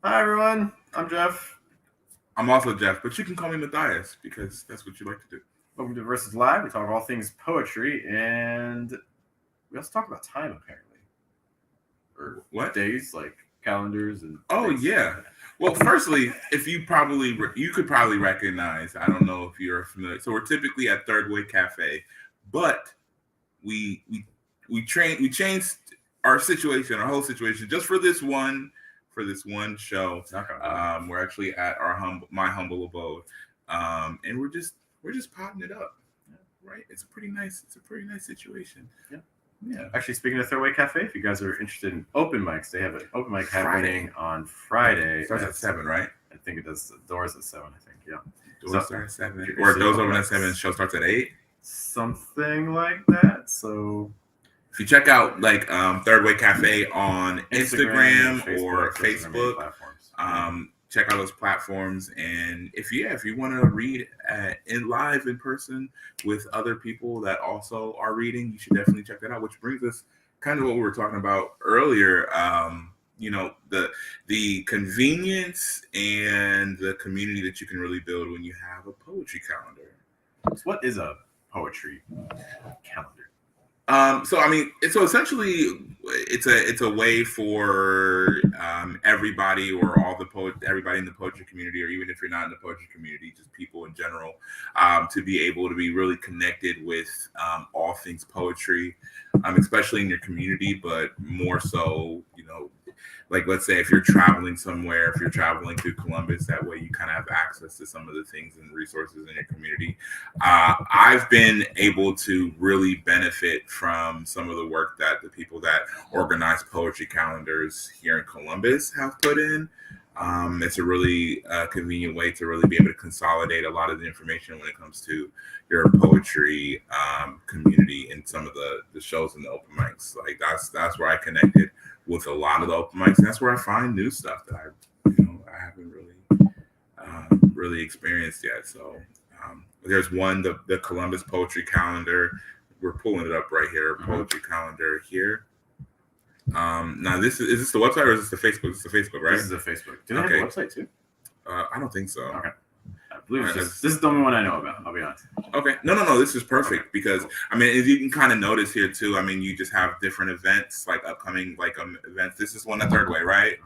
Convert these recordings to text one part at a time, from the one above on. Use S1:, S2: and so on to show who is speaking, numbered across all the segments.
S1: Hi everyone, I'm Jeff.
S2: I'm also Jeff, but you can call me Matthias because that's what you like to do.
S1: Welcome to Versus Live. We talk all things poetry, and we also talk about time apparently, or
S2: What?
S1: days like calendars and
S2: Oh
S1: dates.
S2: yeah. Well, firstly, if you could probably recognize. I don't know if you're familiar. So we're typically at Third Way Cafe, but we we we changed our whole situation just for this one show.
S1: Knock on wood.
S2: We're actually at my humble abode, and we're just potting it up. Right? It's a pretty nice situation.
S1: Yeah. Yeah. Actually, speaking of Third Way Cafe, if you guys are interested in open mics, they have an open mic happening on Friday.
S2: Starts at 7, right?
S1: I think it does. The doors at 7. I think. Yeah.
S2: Doors start at 7, or doors open at 7. Show starts at 8.
S1: Something like that. So
S2: if you check out like Third Way Cafe on Instagram or Facebook, check out those platforms. And if you want to read in live in person with other people that also are reading, you should definitely check that out. Which brings us kind of what we were talking about earlier. The convenience and the community that you can really build when you have a poetry calendar.
S1: So what is a poetry calendar?
S2: So I mean, so essentially, it's a way for everybody or everybody in the poetry community, or even if you're not in the poetry community, just people in general, to be able to be really connected with all things poetry, especially in your community, but more so, like let's say if you're traveling somewhere, if you're traveling to Columbus, that way you kind of have access to some of the things and resources in your community. I've been able to really benefit from some of the work that the people that organize poetry calendars here in Columbus have put in. It's a really convenient way to really be able to consolidate a lot of the information when it comes to your poetry community and some of the shows and the open mics. Like that's where I connected with a lot of the open mics, and that's where I find new stuff that I haven't really experienced yet. So there's one, the Columbus Poetry Calendar. We're pulling it up right here. Poetry calendar here. Now is this the website or is this the Facebook? This is the Facebook, right?
S1: This is the Facebook. Do they have a website too?
S2: I don't think so.
S1: Okay. I believe this is the only one I know about. I'll be honest.
S2: Okay. No. This is perfect because I mean, as you can kind of notice here too. I mean, you just have different events, like upcoming events. This is one at Third Way, right?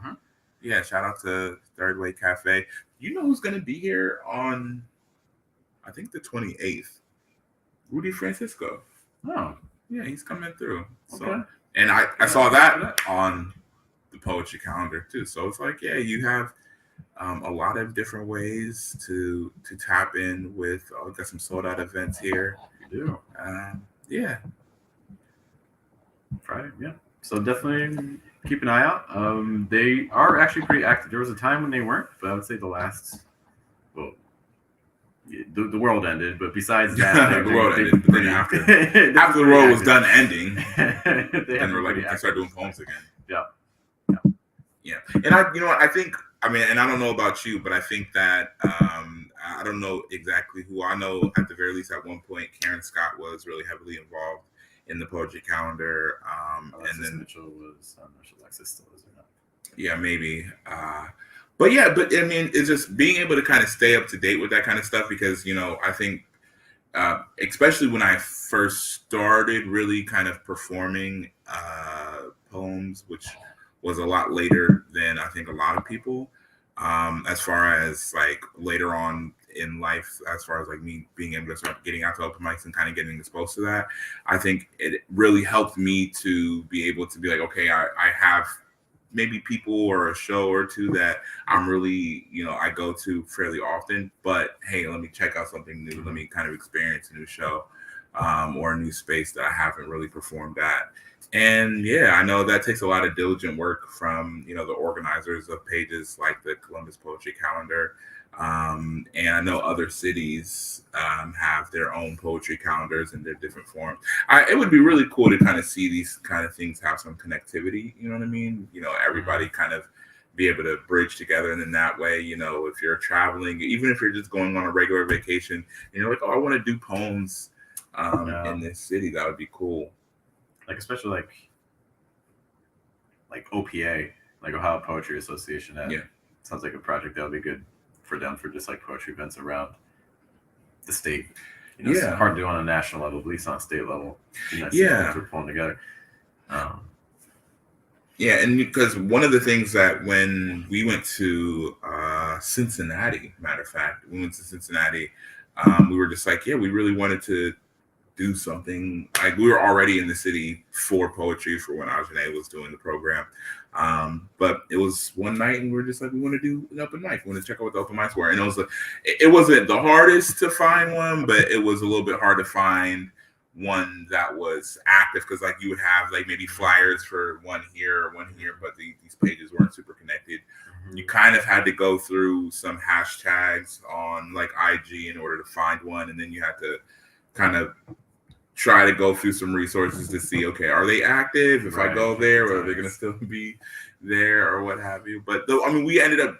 S2: Yeah. Shout out to Third Way Cafe. You know who's going to be here on, I think, the 28th? Rudy Francisco.
S1: Oh.
S2: Yeah, he's coming through. So,
S1: okay.
S2: And I saw that on the poetry calendar too. So it's like, yeah, you have a lot of different ways to tap in with. I've got some sold out events here.
S1: You do.
S2: Yeah.
S1: Friday, yeah. So definitely keep an eye out. They are actually pretty active. There was a time when they weren't, but I would say the world ended. But besides that,
S2: the world ended. But then after the world was done ending, then we're like, we can start doing poems again. Yeah. And I think, I mean, and I don't know about you, but I think that I don't know exactly who. I know at the very least at one point Karen Scott was really heavily involved in the poetry calendar. And then
S1: Mitchell was, I'm not sure Alexis still is or not.
S2: Yeah, maybe. But I mean, it's just being able to kind of stay up to date with that kind of stuff because, I think, especially when I first started really kind of performing poems, which was a lot later than I think a lot of people, as far as like later on in life, as far as like me being able to start getting out to open mics and kind of getting exposed to that, I think it really helped me to be able to be like, okay, I have maybe people or a show or two that I'm really, I go to fairly often, but hey, let me check out something new. Let me kind of experience a new show or a new space that I haven't really performed at. And yeah, I know that takes a lot of diligent work from, the organizers of pages like the Columbus Poetry Calendar. And I know other cities have their own poetry calendars in their different forms. It would be really cool to kind of see these kind of things have some connectivity. You know what I mean? Everybody kind of be able to bridge together. And in that way, if you're traveling, even if you're just going on a regular vacation, and you're like, oh, I want to do poems in this city, that would be cool.
S1: Like, especially like OPA, like Ohio Poetry Association.
S2: Yeah.
S1: Sounds like a project that would be good for them for just like poetry events around the state. It's
S2: Yeah,
S1: hard to do on a national level, but at least on a state level. You know, see what
S2: yeah.
S1: things are pulling together. Um,
S2: Yeah, and because one of the things that when we went to Cincinnati, matter of fact, we went to Cincinnati, we were just like, yeah, we really wanted to do something. Like we were already in the city for poetry for when Ajane was doing the program. But it was one night and we were just like, we want to do an open mic. We want to check out what the open mics were. And it wasn't the hardest to find one, but it was a little bit hard to find one that was active because like you would have like maybe flyers for one here or one here, but these pages weren't super connected. You kind of had to go through some hashtags on like IG in order to find one, and then you had to kind of try to go through some resources to see, okay, are they active? If I go there, or are they going to still be there, or what have you? But though, I mean, we ended up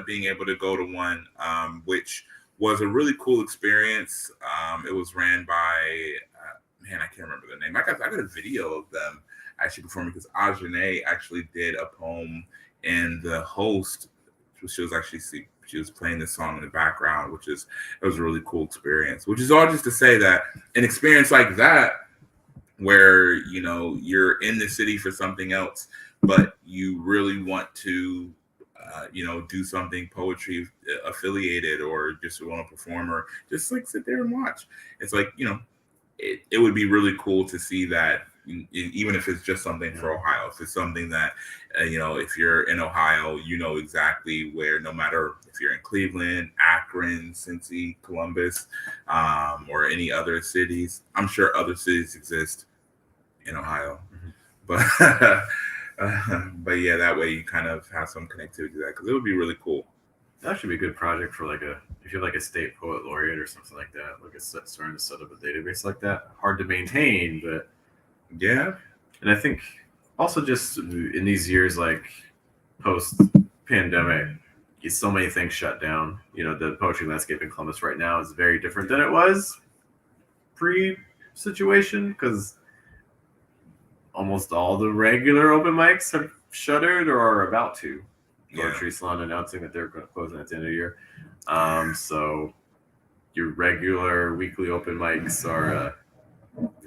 S2: being able to go to one, which was a really cool experience. It was ran by man, I can't remember the name. I got a video of them actually performing because Ajane actually did a poem, and the host, she was playing this song in the background, it was a really cool experience. Which is all just to say that an experience like that, where you're in the city for something else, but you really want to do something poetry affiliated, or just want to perform, or just like sit there and watch. It's like it would be really cool to see that, even if it's just something for Ohio. If it's something that, if you're in Ohio, exactly where, no matter if you're in Cleveland, Akron, Cincy, Columbus, or any other cities. I'm sure other cities exist in Ohio, but but yeah, that way you kind of have some connectivity to that, because it would be really cool.
S1: That should be a good project for if you're like a state poet laureate or something like that. Look at starting to set up a database like that. Hard to maintain, but
S2: yeah.
S1: And I think also just in these years, like post pandemic, so many things shut down. The poetry landscape in Columbus right now is very different than it was pre situation, because almost all the regular open mics have shuttered or are about to. Poetry Salon announcing that they're closing at the end of the year. So your regular weekly open mics are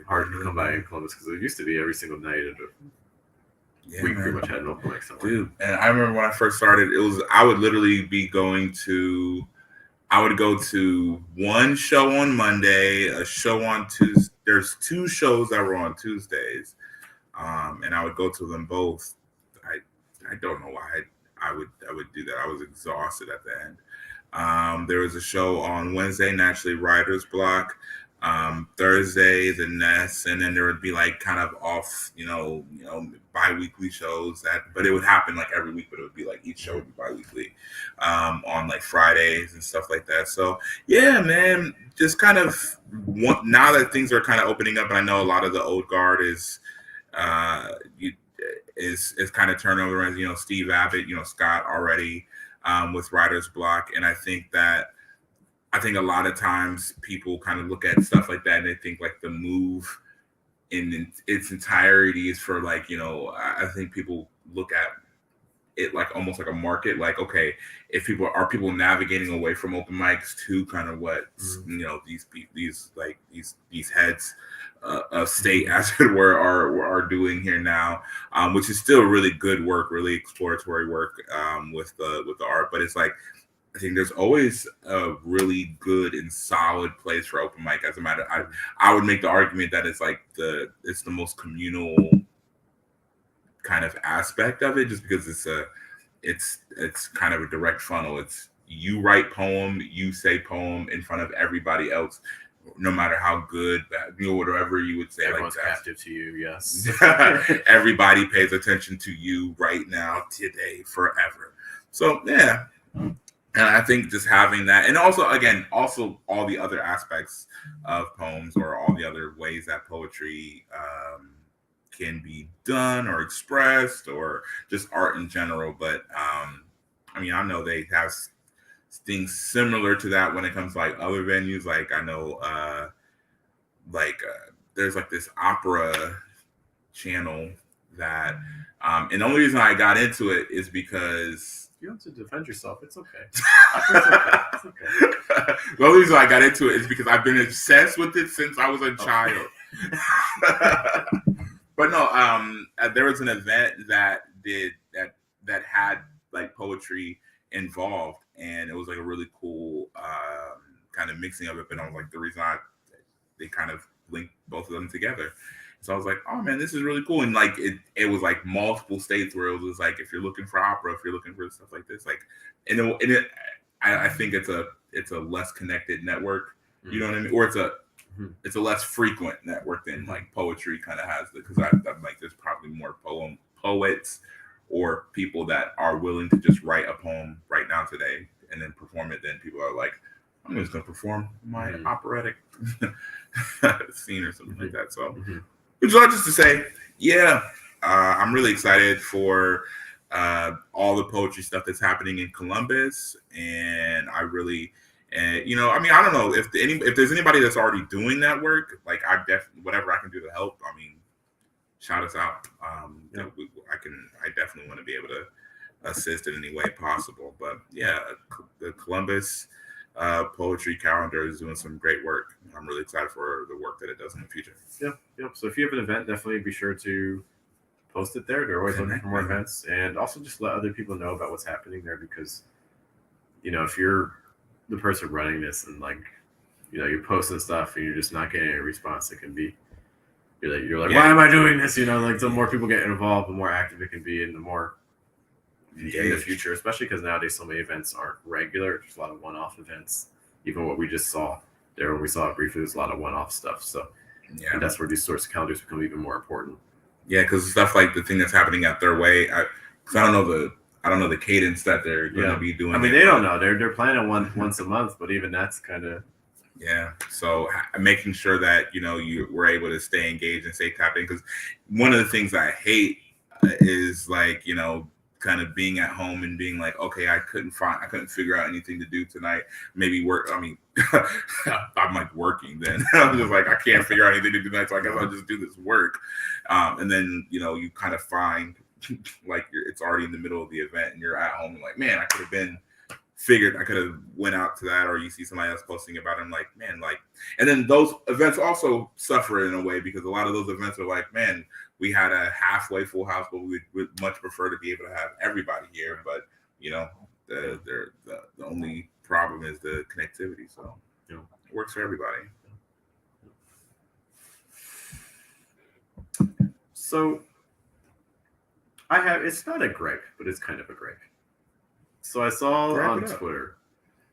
S1: hard to come by in Columbus, because it used to be every single night. We pretty much had an open mic somewhere.
S2: Dude, and I remember when I first started, I would literally be I would go to one show on Monday, a show on Tuesday. There's two shows that were on Tuesdays, and I would go to them both. I don't know why I would do that. I was exhausted at the end. There was a show on Wednesday, Naturally Writer's Block. Thursday, the Nest, and then there would be like kind of off, bi-weekly shows but it would happen like every week, but it would be like each show would be bi-weekly, on like Fridays and stuff like that. So yeah, man, just kind of now that things are kind of opening up, and I know a lot of the old guard is kind of turnover, as Steve Abbott, Scott already, with Writer's Block. And I think a lot of times people kind of look at stuff like that and they think like the move in its entirety is for like, I think people look at it like almost like a market. Like, okay, if people navigating away from open mics to kind of what, these heads of state, as it were, are doing here now, which is still really good work, really exploratory work, with the art. But it's like, I think there's always a really good and solid place for open mic. As a matter, I would make the argument that it's the most communal kind of aspect of it, just because it's kind of a direct funnel. It's you write poem, you say poem in front of everybody else, no matter how good, whatever you would say.
S1: Everyone's like captive to you, yes.
S2: Everybody pays attention to you right now, today, forever. So yeah. And I think just having that, and also all the other aspects of poems, or all the other ways that poetry can be done or expressed, or just art in general. But I mean, I know they have things similar to that when it comes to like other venues. Like I know, there's like this opera channel that, and the only reason I got into it is because
S1: you have to defend yourself, it's okay. It's okay.
S2: The only reason I got into it is because I've been obsessed with it since I was a child. But no, there was an event that had like poetry involved, and it was like a really cool kind of mixing of it. But I was like, the reason they kind of linked both of them together. So I was like, oh man, this is really cool. And like it was like multiple states where it was like, if you're looking for opera, if you're looking for stuff like this, like, I think it's a less connected network. You know what I mean? Or it's a less frequent network than like poetry kind of has, because I'm like, there's probably more poets or people that are willing to just write a poem right now today and then perform it. Then people are like, I'm just going to perform my operatic scene or something like that. So, which is all just to say, yeah, I'm really excited for all the poetry stuff that's happening in Columbus, and I really, you know, I mean, I don't know if there's anybody that's already doing that work. Like, I definitely, whatever I can do to help. I mean, shout us out. I definitely want to be able to assist in any way possible. But yeah, the Columbus poetry calendar is doing some great work. I'm really excited for the work that it does in the future.
S1: Yep. So if you have an event, definitely be sure to post it there. They're always looking for more events, and also just let other people know about what's happening there, because, you know, if you're the person running this and, like, you know, you're posting stuff and you're just not getting a response, it can be, you're like, why am I doing this? You know, like, the more people get involved, the more active it can be, and the more in the future, especially because nowadays so many events aren't regular. There's a lot of one-off events. Even what we just saw there, when we saw it briefly, there's a lot of one-off stuff. So and that's where these sorts of calendars become even more important.
S2: Yeah, because stuff like the thing that's happening at Their Way, because I don't know the cadence that they're going to be doing.
S1: I mean, they don't know. They're planning once a month, but even that's kind of.
S2: Yeah, so making sure that, you know, you were able to stay engaged and stay tapped in, because one of the things I hate is, like, you know, kind of being at home and being like, okay, I couldn't figure out anything to do tonight. Maybe work. I mean, I'm like working then. I'm just like, I can't figure out anything to do tonight, so I guess I'll just do this work. And then, you know, you kind of find like it's already in the middle of the event and you're at home and like, man, I could have went out to that, or you see somebody else posting about it. I'm like, man, like, and then those events also suffer in a way, because a lot of those events are like, man, we had a halfway full house, but we would much prefer to be able to have everybody here. But, you know, the only problem is the connectivity. So, you know, it works for everybody.
S1: So it's not a gripe, but it's kind of a gripe. So I saw on Twitter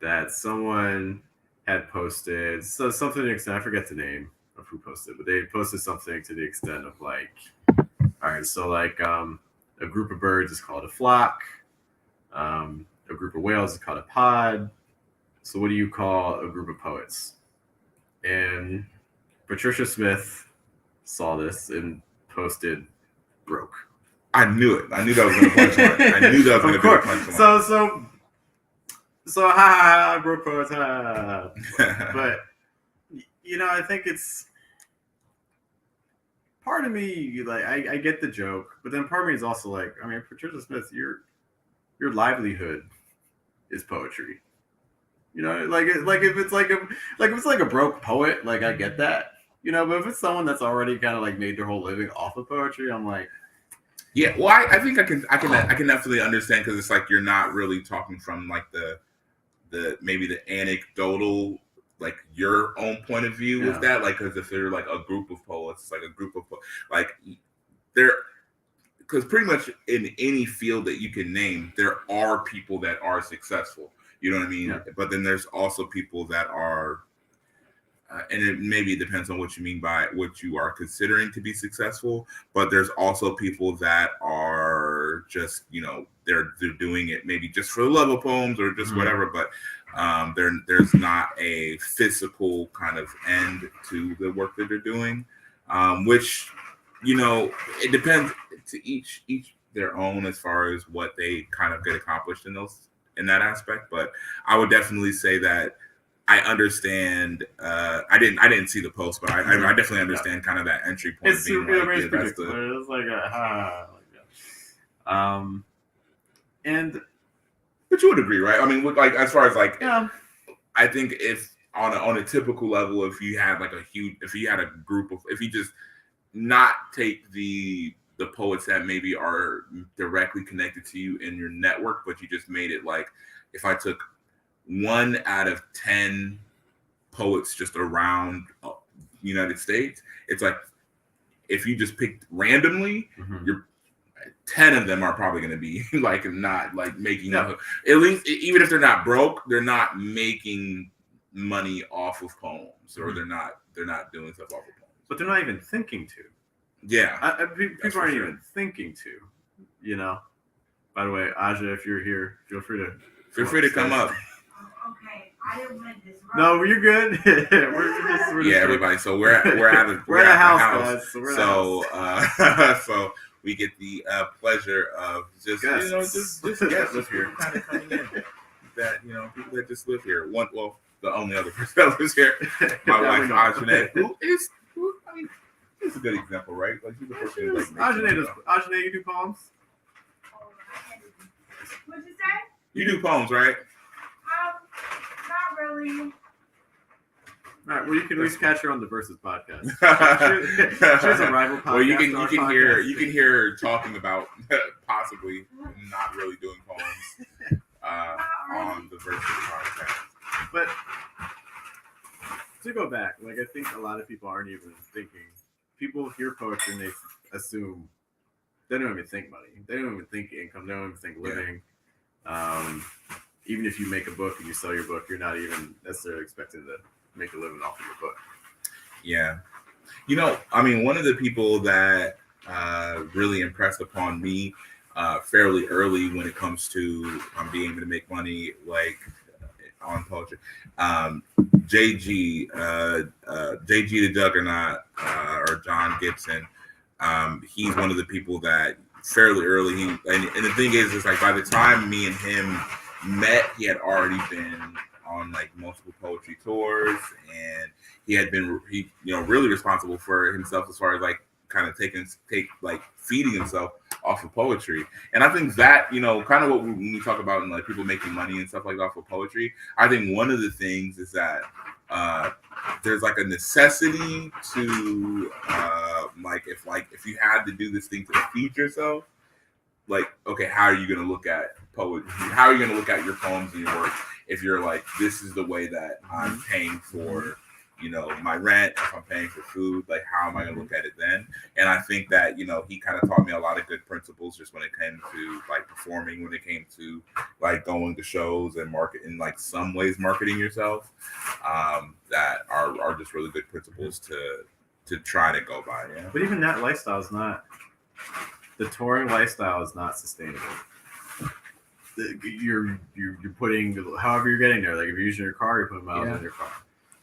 S1: that someone had posted something to the extent, I forget the name of who posted, but they posted something to the extent of like, all right, so like a group of birds is called a flock, a group of whales is called a pod. So what do you call a group of poets? And Patricia Smith saw this and posted broke.
S2: I knew it. I knew that was going to punchline. I knew that was going to be a punchline.
S1: So ha, broke poets, ha. But, you know, I think it's part of me, like, I get the joke, but then part of me is also like, I mean, Patricia Smith, your livelihood is poetry. You know, like if it's like a broke poet, like, I get that. You know, but if it's someone that's already kind of like made their whole living off of poetry, I'm like,
S2: yeah. Well, I think I can definitely understand, because it's like you're not really talking from like the maybe the anecdotal, like your own point of view with that. Like, because if they're like a group of poets, it's like a group of like they're, because pretty much in any field that you can name, there are people that are successful. You know what I mean? Yeah. But then there's also people that are. And it maybe depends on what you mean by what you are considering to be successful. But there's also people that are just, you know, they're doing it maybe just for the love of poems or just whatever. But there's not a physical kind of end to the work that they're doing, which, you know, it depends to each their own as far as what they kind of get accomplished in that aspect. But I would definitely say that I understand. I didn't see the post, but I definitely understand kind of that entry point.
S1: It's being like, it's like a and
S2: But you would agree, right? I mean, like as far as like,
S1: Yeah.
S2: I think if on a typical level, if you had like if you had a group of, if you just not take the poets that maybe are directly connected to you in your network, but you just made it like, if I took 1 out of 10 poets just around United States, it's like if you just picked randomly, you're 10 of them are probably going to be like not like making at least, even if they're not broke, they're not making money off of poems, or they're not doing stuff off of poems,
S1: but they're not even thinking to.
S2: Yeah,
S1: people aren't even thinking to, you know. By the way, Aja, if you're here, feel free to
S2: come up.
S3: Okay, I didn't want this.
S1: No, you're good. we're just
S2: everybody. So we're at the house. So we get the pleasure of just guests live here, kind of coming in. That people that just live here. The only other person that lives here, my wife Ajane, who I mean, is a good example, right? Like she's the person who
S1: Ajane, you do poems?
S3: What'd you say?
S2: You do poems, right?
S3: Not really.
S1: All right. Well, you can at least catch her on the Versus podcast. She's a rival podcast.
S2: Well, you can hear her talking about possibly not really doing poems on the Versus podcast.
S1: But to go back, like I think a lot of people aren't even thinking. People hear poetry and they assume they don't even think money. They don't even think income. They don't even think living. Even if you make a book and you sell your book, you're not even necessarily expected to make a living off of your book.
S2: Yeah. I mean, one of the people that really impressed upon me fairly early when it comes to being able to make money, like on poetry, JG the Juggernaut, or John Gibson. He's one of the people that fairly early, and the thing is like by the time me and him met, he had already been on like multiple poetry tours, and he had been really responsible for himself as far as like kind of feeding himself off of poetry. And I think that kind of when we talk about like people making money and stuff like that off of poetry, I think one of the things is that there's like a necessity to if you had to do this thing to feed yourself, like, okay, how are you going to look at poetry? How are you going to look at your poems and your work if you're like, this is the way that I'm paying for, my rent, if I'm paying for food, like, how am I going to look at it then? And I think that, he kind of taught me a lot of good principles just when it came to like performing, when it came to like going to shows and in like some ways marketing yourself, that are just really good principles to try to go by. Yeah.
S1: But even that lifestyle is not, the touring lifestyle is not sustainable. You're putting, however you're getting there, like if you're using your car, you're putting miles in your car.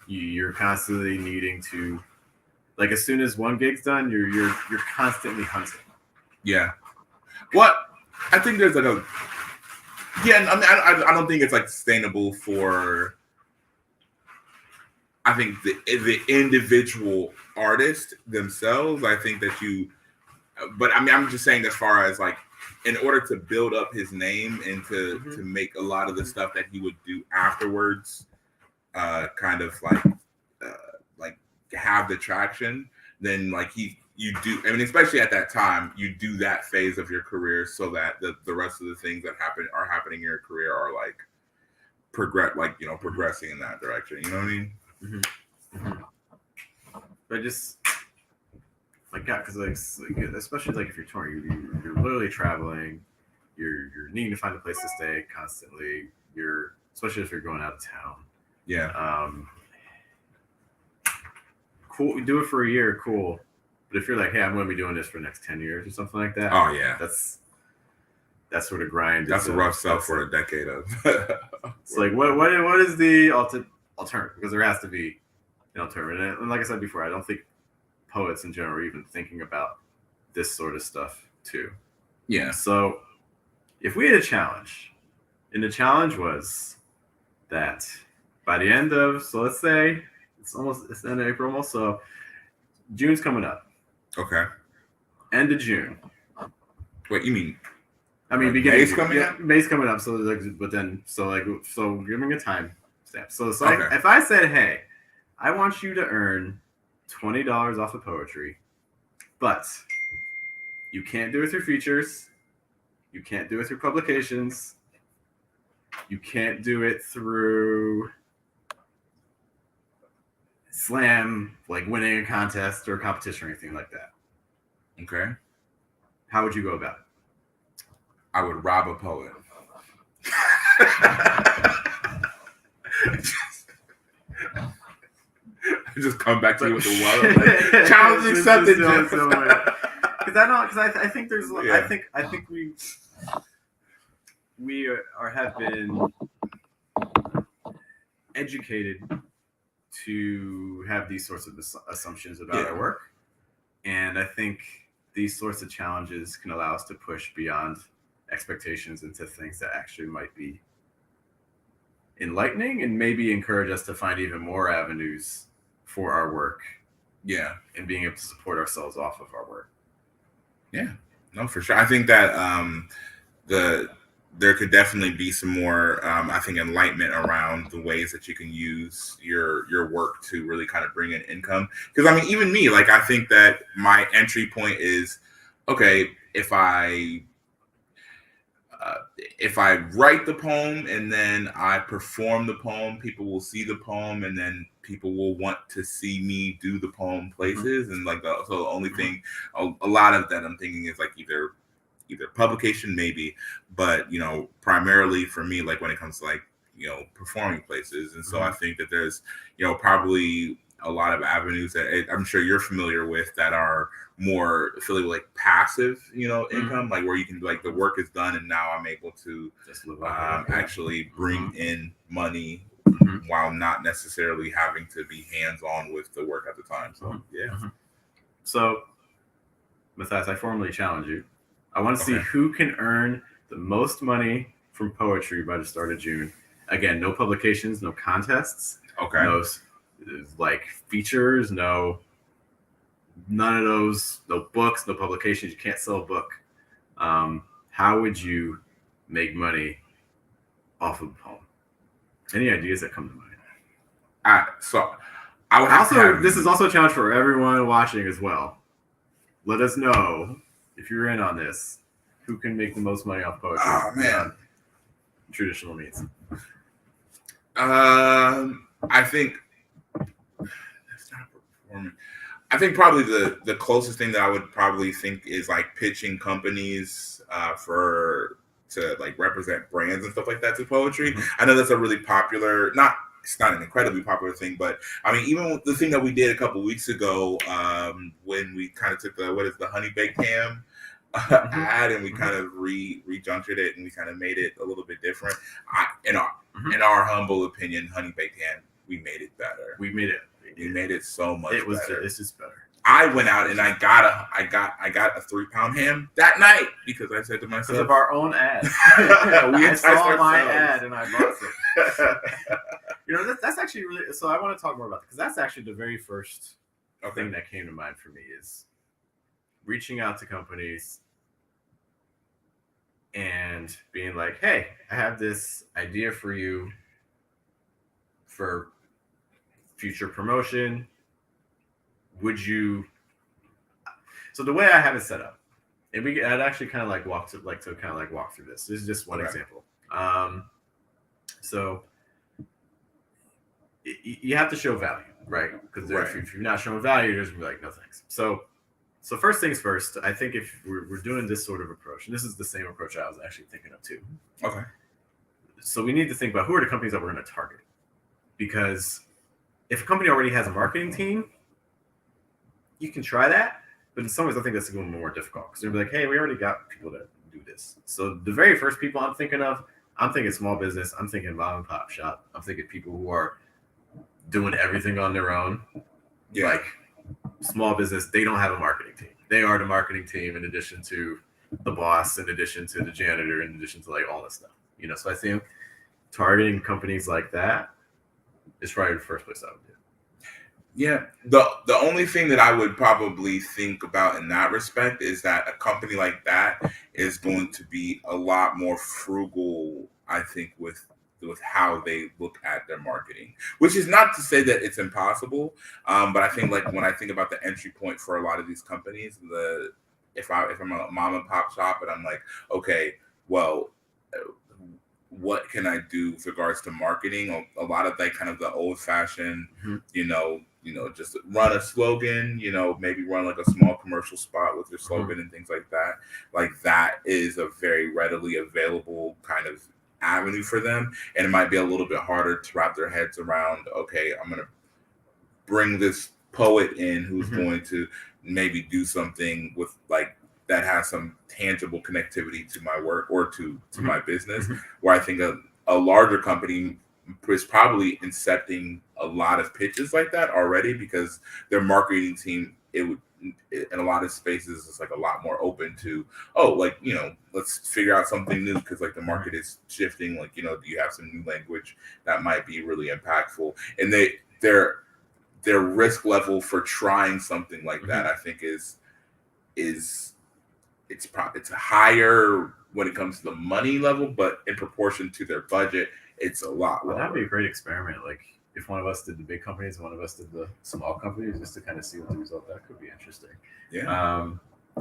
S1: You're constantly needing to, like, as soon as one gig's done, you're constantly hunting.
S2: Yeah. What I think there's like I don't think it's like sustainable for, I think the individual artist themselves. I think that but I mean, I'm just saying as far as like, in order to build up his name and to make a lot of the stuff that he would do afterwards, kind of like have the traction, then like you do. I mean, especially at that time, you do that phase of your career so that the rest of the things that are happening in your career are like progressing in that direction. You know what I mean?
S1: But just like, yeah, because like especially like if you're touring, you're literally traveling. You're needing to find a place to stay constantly. Especially if you're going out of town.
S2: Yeah.
S1: Cool. Do it for a year. Cool. But if you're like, hey, I'm going to be doing this for the next 10 years or something like that.
S2: Oh yeah.
S1: That's sort of grind.
S2: That's a rough sell for a decade of.
S1: It's like, what is the alternative? Because there has to be an alternative. And like I said before, I don't think poets in general are even thinking about this sort of stuff too.
S2: Yeah.
S1: So if we had a challenge, and the challenge was that by the end of, so let's say it's the end of April almost, so June's coming up.
S2: Okay.
S1: End of June.
S2: Wait, you mean
S1: I mean,
S2: Like
S1: beginning
S2: May's coming up?
S1: May's coming up. So like, but then so giving a time stamp. So
S2: Okay.
S1: if I said, hey, I want you to earn $20 off of poetry, but you can't do it through features, you can't do it through publications, you can't do it through slam, like winning a contest or a competition or anything like that.
S2: Okay.
S1: How would you go about it?
S2: I would rob a poet. Just come back to you with the wallet. Like, challenge accepted.
S1: Because I think there's
S2: Yeah.
S1: I think we have been educated to have these sorts of assumptions about our work, and I think these sorts of challenges can allow us to push beyond expectations into things that actually might be enlightening and maybe encourage us to find even more avenues for our work.
S2: Yeah.
S1: And being able to support ourselves off of our work.
S2: Yeah. No, for sure. I think that there could definitely be some more, I think, enlightenment around the ways that you can use your work to really kind of bring in income. Because, I mean, even me, like, I think that my entry point is, okay, if I write the poem and then I perform the poem, people will see the poem, and then people will want to see me do the poem places. And like, so the only thing, a lot of that I'm thinking is like either publication, maybe, but primarily for me, like when it comes to like performing places. And so I think that there's probably a lot of avenues that I'm sure you're familiar with that are more affiliated with like passive income, like where you can like the work is done and now I'm able to
S1: Just live
S2: actually bring in money while not necessarily having to be hands-on with the work at the time. So
S1: So Matthias, I formally challenge you. I want to see who can earn the most money from poetry by the start of June. Again, no publications, no contests, no like features, none of those, no books, no publications. You can't sell a book. How would you make money off of a poem? Any ideas that come to mind?
S2: I would also.
S1: This is also a challenge for everyone watching as well. Let us know if you're in on this. Who can make the most money off poetry?
S2: Oh man,
S1: traditional means.
S2: I think that's not performing. I think probably the closest thing that I would probably think is like pitching companies to like represent brands and stuff like that to poetry. I know that's a really popular, it's not an incredibly popular thing, but I mean, even the thing that we did a couple weeks ago, when we kind of took the honey baked ham ad and we kind of rejunctured it and we kind of made it a little bit different. In our humble opinion, honey baked ham, we made it better.
S1: We made it so much better. It's just better.
S2: I went out and I got a 3-pound ham that night because I said to myself,
S1: because of our own ad. I saw my ad and I bought some. That's actually really. So I want to talk more about that because that's actually the very first thing that came to mind for me is reaching out to companies and being like, "Hey, I have this idea for you for future promotion. Would you?" So the way I have it set up, and I'd actually kind of like walk through this. This is just one example. So you have to show value, right? Because if you're not showing value, you're just gonna be like, no thanks. So first things first, I think if we're doing this sort of approach, and this is the same approach I was actually thinking of too.
S2: Okay.
S1: So we need to think about who are the companies that we're going to target, because if a company already has a marketing team, you can try that, but in some ways I think that's going to be more difficult because they'll be like, hey, we already got people that do this. So the very first people I'm thinking small business. I'm thinking mom and pop shop. I'm thinking people who are doing everything on their own. Yeah. Like small business, they don't have a marketing team. They are the marketing team in addition to the boss, in addition to the janitor, in addition to like all this stuff. So I think targeting companies like that is probably the first place I would do.
S2: Yeah, the only thing that I would probably think about in that respect is that a company like that is going to be a lot more frugal, I think, with how they look at their marketing. Which is not to say that it's impossible, but I think like when I think about the entry point for a lot of these companies, if I'm a mom and pop shop and I'm like, okay, well, what can I do with regards to marketing? A lot of like kind of the old fashioned,
S1: Mhm.
S2: just run a slogan, maybe run like a small commercial spot with your slogan and things like that. Like that is a very readily available kind of avenue for them. And it might be a little bit harder to wrap their heads around, okay, I'm going to bring this poet in who's
S1: Mhm.
S2: going to maybe do something with like that has some tangible connectivity to my work or to my business,
S1: Mhm.
S2: where I think a larger company is probably incepting a lot of pitches like that already because their marketing team in a lot of spaces is like a lot more open to let's figure out something new because like the market is shifting, like do you have some new language that might be really impactful, and their risk level for trying something like that, I think is it's higher when it comes to the money level, but in proportion to their budget, it's a lot
S1: Well, that'd be
S2: lower.
S1: a great experiment. Like if one of us did the big companies, and one of us did the small companies, just to kind of see what the result. That could be interesting.
S2: Yeah.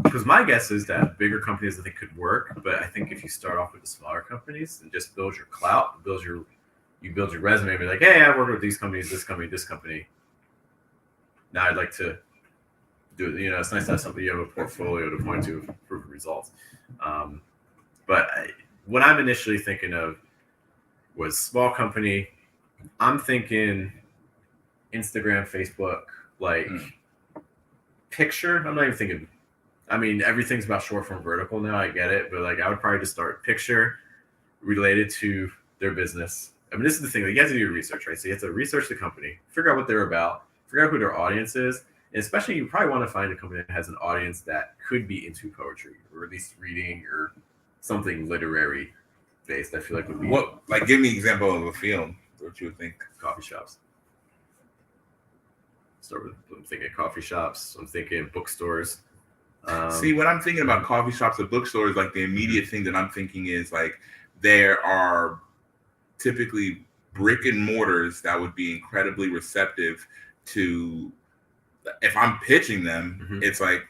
S1: Because my guess is that bigger companies I think could work, but I think if you start off with the smaller companies and just build your clout, you build your resume, and be like, hey, I work with these companies, this company, this company. Now I'd like to do it. It's nice to have something, you have a portfolio to point to for results. Um, but what I'm initially thinking of was small company. I'm thinking Instagram, Facebook, like picture. I'm not even thinking. I mean, everything's about short form vertical now. I get it, but like I would probably just start picture related to their business. I mean, this is the thing. Like, you have to do your research, right? So you have to research the company, figure out what they're about, figure out who their audience is, and especially you probably want to find a company that has an audience that could be into poetry or at least reading or something literary based. I feel like would be
S2: Give me an example of a field. What you would think?
S1: coffee shops. Start with I'm thinking coffee shops. I'm thinking bookstores.
S2: See, when I'm thinking about coffee shops or bookstores, like the immediate thing that I'm thinking is like there are typically brick and mortars that would be incredibly receptive to if I'm pitching them, it's like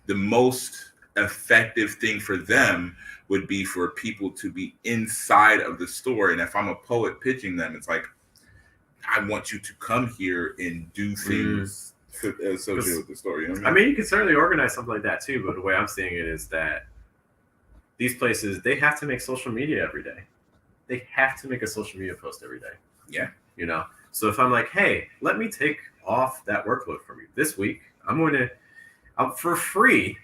S2: the most effective thing for them would be for people to be inside of the store. And if I'm a poet pitching them, it's like, I want you to come here and do things associated with the store. You know what
S1: I mean, you can certainly organize something like that too, but the way I'm seeing it is that these places, they have to make social media every day. They have to make a social media post every day.
S2: Yeah.
S1: So if I'm like, hey, let me take off that workload from you this week, I'm going to, for free,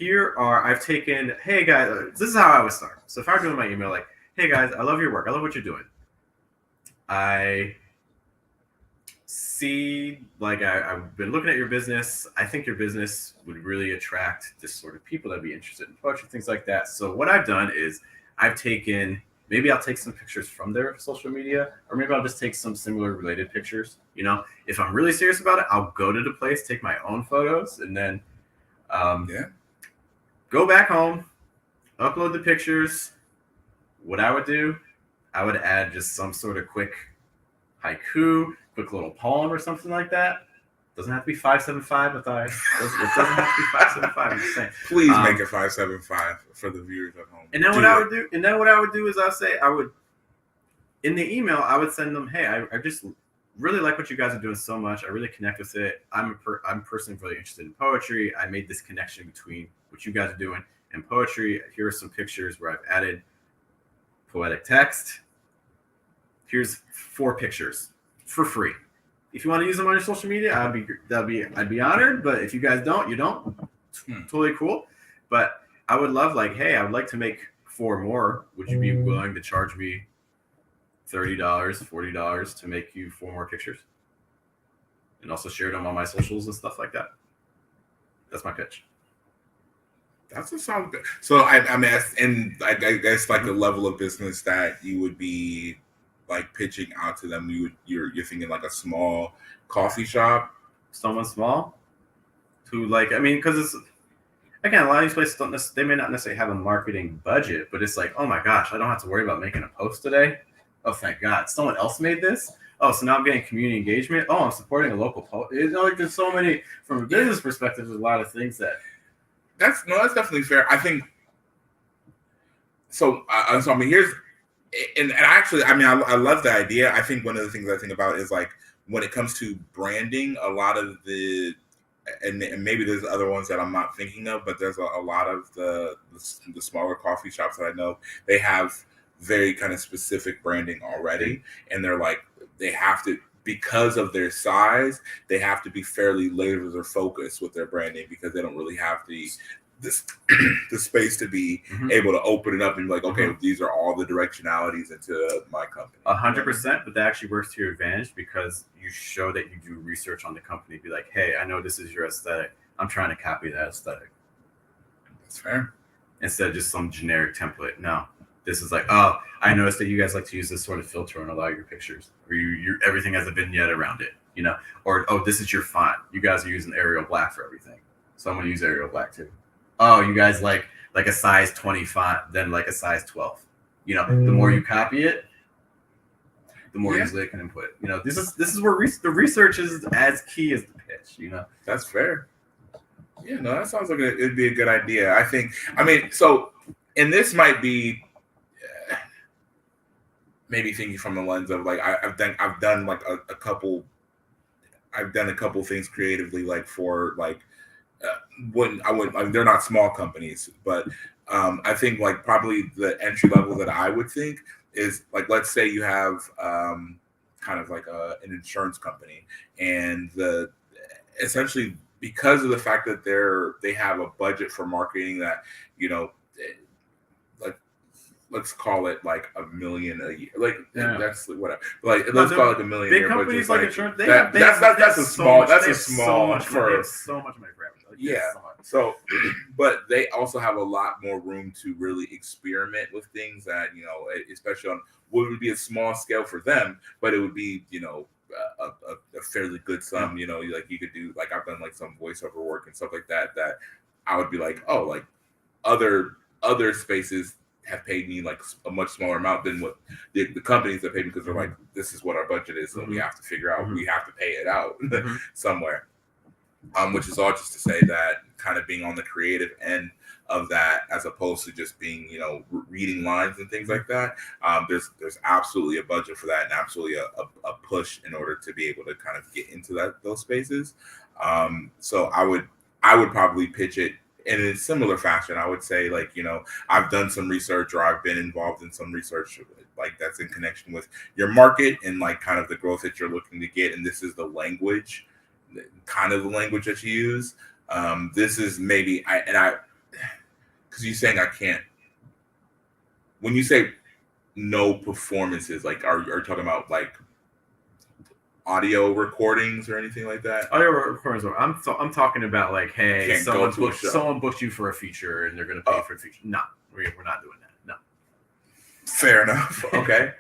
S1: I've taken, hey guys, this is how I would start. So if I were doing my email, like, hey guys, I love your work. I love what you're doing. I see, like, I've been looking at your business. I think your business would really attract this sort of people that'd be interested in poetry, things like that. So what I've done is maybe I'll take some pictures from their social media, or maybe I'll just take some similar related pictures. If I'm really serious about it, I'll go to the place, take my own photos, and then go back home, upload the pictures. What I would do, I would add just some sort of quick haiku, quick little poem or something like that. Doesn't have to be 575, Matthias. It doesn't have to be 575. I'm just saying.
S2: Please make it 575 for the viewers at home.
S1: And then what I would do is in the email, I would send them, hey, I just really like what you guys are doing so much. I really connect with it. I'm personally really interested in poetry. I made this connection between what you guys are doing and poetry. Here are some pictures where I've added poetic text. Here's 4 pictures for free. If you want to use them on your social media, I'd be honored. But if you guys don't, you don't. Totally cool. But I would love, like, hey, I would like to make 4 more. Would you be willing to charge me $30, $40 to make you 4 more pictures? And also share them on my socials and stuff like that. That's my pitch.
S2: That's a solid. So I mean, and I guess like the level of business that you would be like pitching out to them, you're thinking like a small coffee shop,
S1: someone small who like, I mean, because it's, again, a lot of these places don't they may not necessarily have a marketing budget, but it's like, oh my gosh, I don't have to worry about making a post today. Oh, thank God, someone else made this. Oh, so now I'm getting community engagement. Oh, I'm supporting a local post. You know, like there's so many, from a business perspective, there's a lot of things that.
S2: That's definitely fair. I think so. So I mean, here's and actually, I mean, I love the idea. I think one of the things I think about is like when it comes to branding, a lot of the and maybe there's other ones that I'm not thinking of, but there's a lot of the smaller coffee shops that I know, they have very kind of specific branding already, and they're like they have to, because of their size, they have to be fairly laser focused with their branding because they don't really have the space to be able to open it up and be like, okay, these are all the directionalities into my company.
S1: 100%, but that actually works to your advantage because you show that you do research on the company. Be like, hey, I know this is your aesthetic. I'm trying to copy that aesthetic.
S2: That's fair.
S1: Instead of just some generic template. No, this is like, oh, I noticed that you guys like to use this sort of filter on a lot of your pictures, or you everything has a vignette around it, you know, or oh, this is your font. You guys are using Arial Black for everything, so I'm gonna use Arial Black too. Oh, you guys like a size 20 font, then like a size 12. You know, the more you copy it, the more easily it can input. You know, this is where the research is as key as the pitch. You know,
S2: that's fair. Yeah, no, that sounds like it'd be a good idea. I think. I mean, so, and this might be maybe thinking from the lens of like I've done like a couple. I've done a couple things creatively, like for like. They're not small companies, but I think like probably the entry level that I would think is like, let's say you have kind of like an insurance company, and essentially because of the fact that they have a budget for marketing that, you know, like let's call it like $1 million a year, like that's whatever, like let's call it $1 million.
S1: Big companies like insurance,
S2: that's a small for
S1: so much money for everything. Like,
S2: yeah. So, but they also have a lot more room to really experiment with things that, you know, especially on what would be a small scale for them, but it would be, you know, a fairly good sum. You know, like you could do, like I've done like some voiceover work and stuff like that. That I would be like, oh, like other spaces have paid me like a much smaller amount than what the companies have paid me, because they're like, this is what our budget is, so we have to figure out, we have to pay it out somewhere. Which is all just to say that kind of being on the creative end of that, as opposed to just being, you know, reading lines and things like that. There's absolutely a budget for that, and absolutely a push in order to be able to kind of get into those spaces. So I would probably pitch it in a similar fashion. I would say, like, you know, I've done some research, or I've been involved in some research like that's in connection with your market and like kind of the growth that you're looking to get, and this is the language. Kind of the language that you use. This is maybe because you're saying I can't. When you say no performances, like are you talking about like audio recordings or anything like that?
S1: Audio recordings. I'm talking about like, hey, someone booked you for a feature and they're going to pay for the feature. No, we're not doing that. No.
S2: Fair enough. Okay.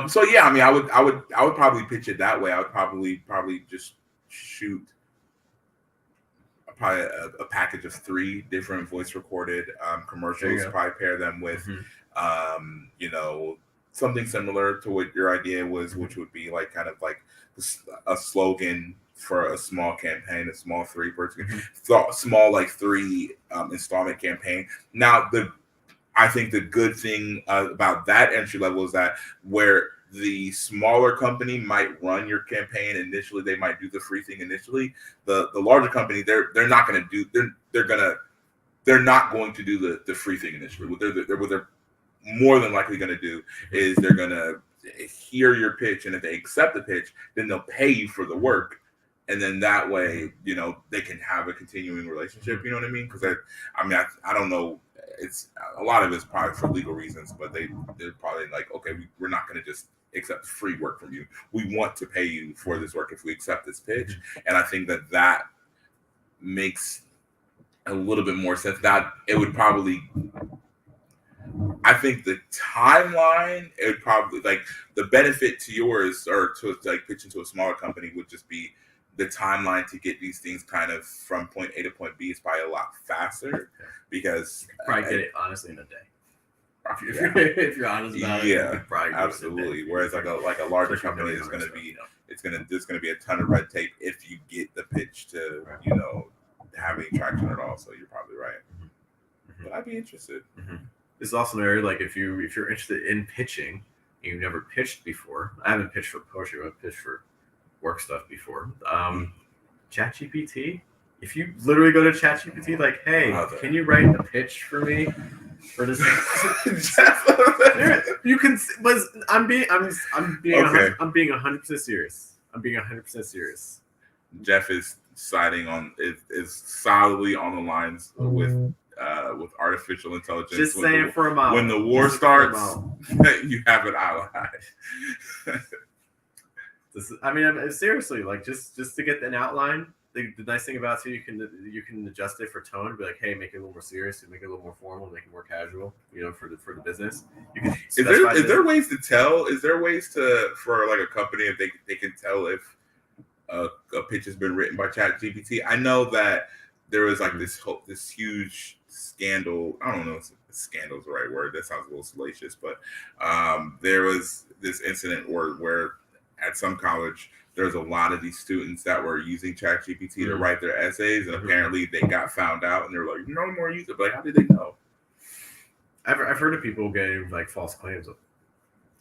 S2: So yeah, I mean, I would probably pitch it that way. I would probably just shoot probably a package of 3 different voice recorded commercials. Probably pair them with you know, something similar to what your idea was, which would be like kind of like a slogan for a small campaign, a small 3-person, small like 3 installment campaign. Now I think the good thing about that entry level is that where the smaller company might run your campaign initially, they might do the free thing initially. The larger company, they're not going to do. They're not going to do the free thing initially. What they're more than likely going to do is they're going to hear your pitch, and if they accept the pitch, then they'll pay you for the work, and then that way, you know, they can have a continuing relationship. You know what I mean? Because I don't know. It's a lot of it's probably for legal reasons, but they're probably like, okay, we're not going to just accept free work from you. We want to pay you for this work if we accept this pitch. And I think that makes a little bit more sense. That it would probably I think the timeline, it would probably like the benefit to yours or to like pitching to a smaller company would just be the timeline to get these things kind of from point A to point B is probably a lot faster because
S1: Probably get it honestly in a day.
S2: yeah,
S1: If you're honest about it, you
S2: yeah,
S1: could probably do it in a
S2: absolutely.
S1: day.
S2: Whereas like a larger
S1: Especially
S2: company is
S1: if
S2: going
S1: you're
S2: to
S1: doing
S2: be
S1: stuff,
S2: there's going to be a ton of red tape if you get the pitch to have any traction at all. So you're probably right.
S1: Mhm.
S2: But I'd be interested.
S1: This is also an area like if you're interested in pitching and you've never pitched before. I haven't pitched for poetry, I've pitched for work stuff before. ChatGPT. If you literally go to ChatGPT, like, hey, can you write a pitch for me for this? You can, but I'm being
S2: Okay.
S1: 100% serious. I'm being 100% serious.
S2: Jeff is is solidly on the lines with artificial intelligence.
S1: Just saying for a moment.
S2: When the war starts, you have an ally.
S1: Seriously, like just to get an outline. The nice thing about it, you can adjust it for tone. Be like, hey, make it a little more serious, make it a little more formal, make it more casual. For the business. You can
S2: is there ways to tell? Is there ways for like a company if they can tell if a pitch has been written by ChatGPT? I know that there was like this huge scandal. I don't know if scandal is the right word. That sounds a little salacious, but there was this incident where at some college there's a lot of these students that were using ChatGPT to write their essays, and apparently they got found out, and they were like, "No more use it." But like, how did they know?
S1: I've heard of people getting like false claims.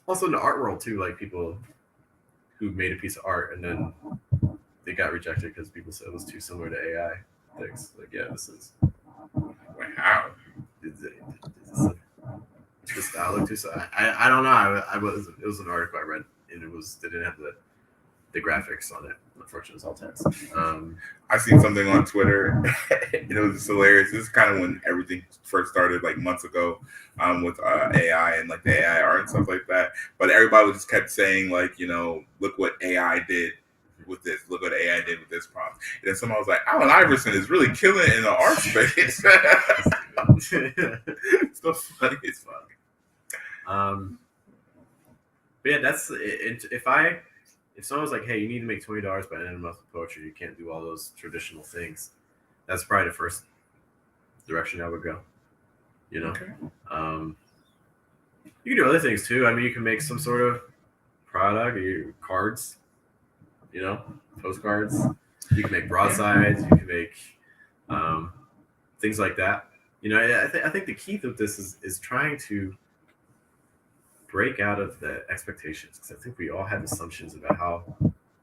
S1: Also in the art world too, like people who made a piece of art and then they got rejected because people said it was too similar to AI things. Like, yeah, this is.
S2: Wow.
S1: The style look too. I don't know. It was an article I read, and they didn't have the graphics on it. Unfortunately, it's all text.
S2: I seen something on Twitter. It was just hilarious. This is kind of when everything first started, like months ago, with AI and like the AI art and stuff like that. But everybody just kept saying like, look what AI did with this. Look what AI did with this prompt. And then someone was like, Allen Iverson is really killing it in the art space. It's so funny as fuck.
S1: But yeah, that's it. If someone's like, hey, you need to make $20 by the end of the month with poetry, you can't do all those traditional things. That's probably the first direction I would go. Okay. You can do other things too. I mean, you can make some sort of product, cards, postcards. You can make broadsides. You can make things like that. I think the key to this is trying to break out of the expectations, because I think we all have assumptions about how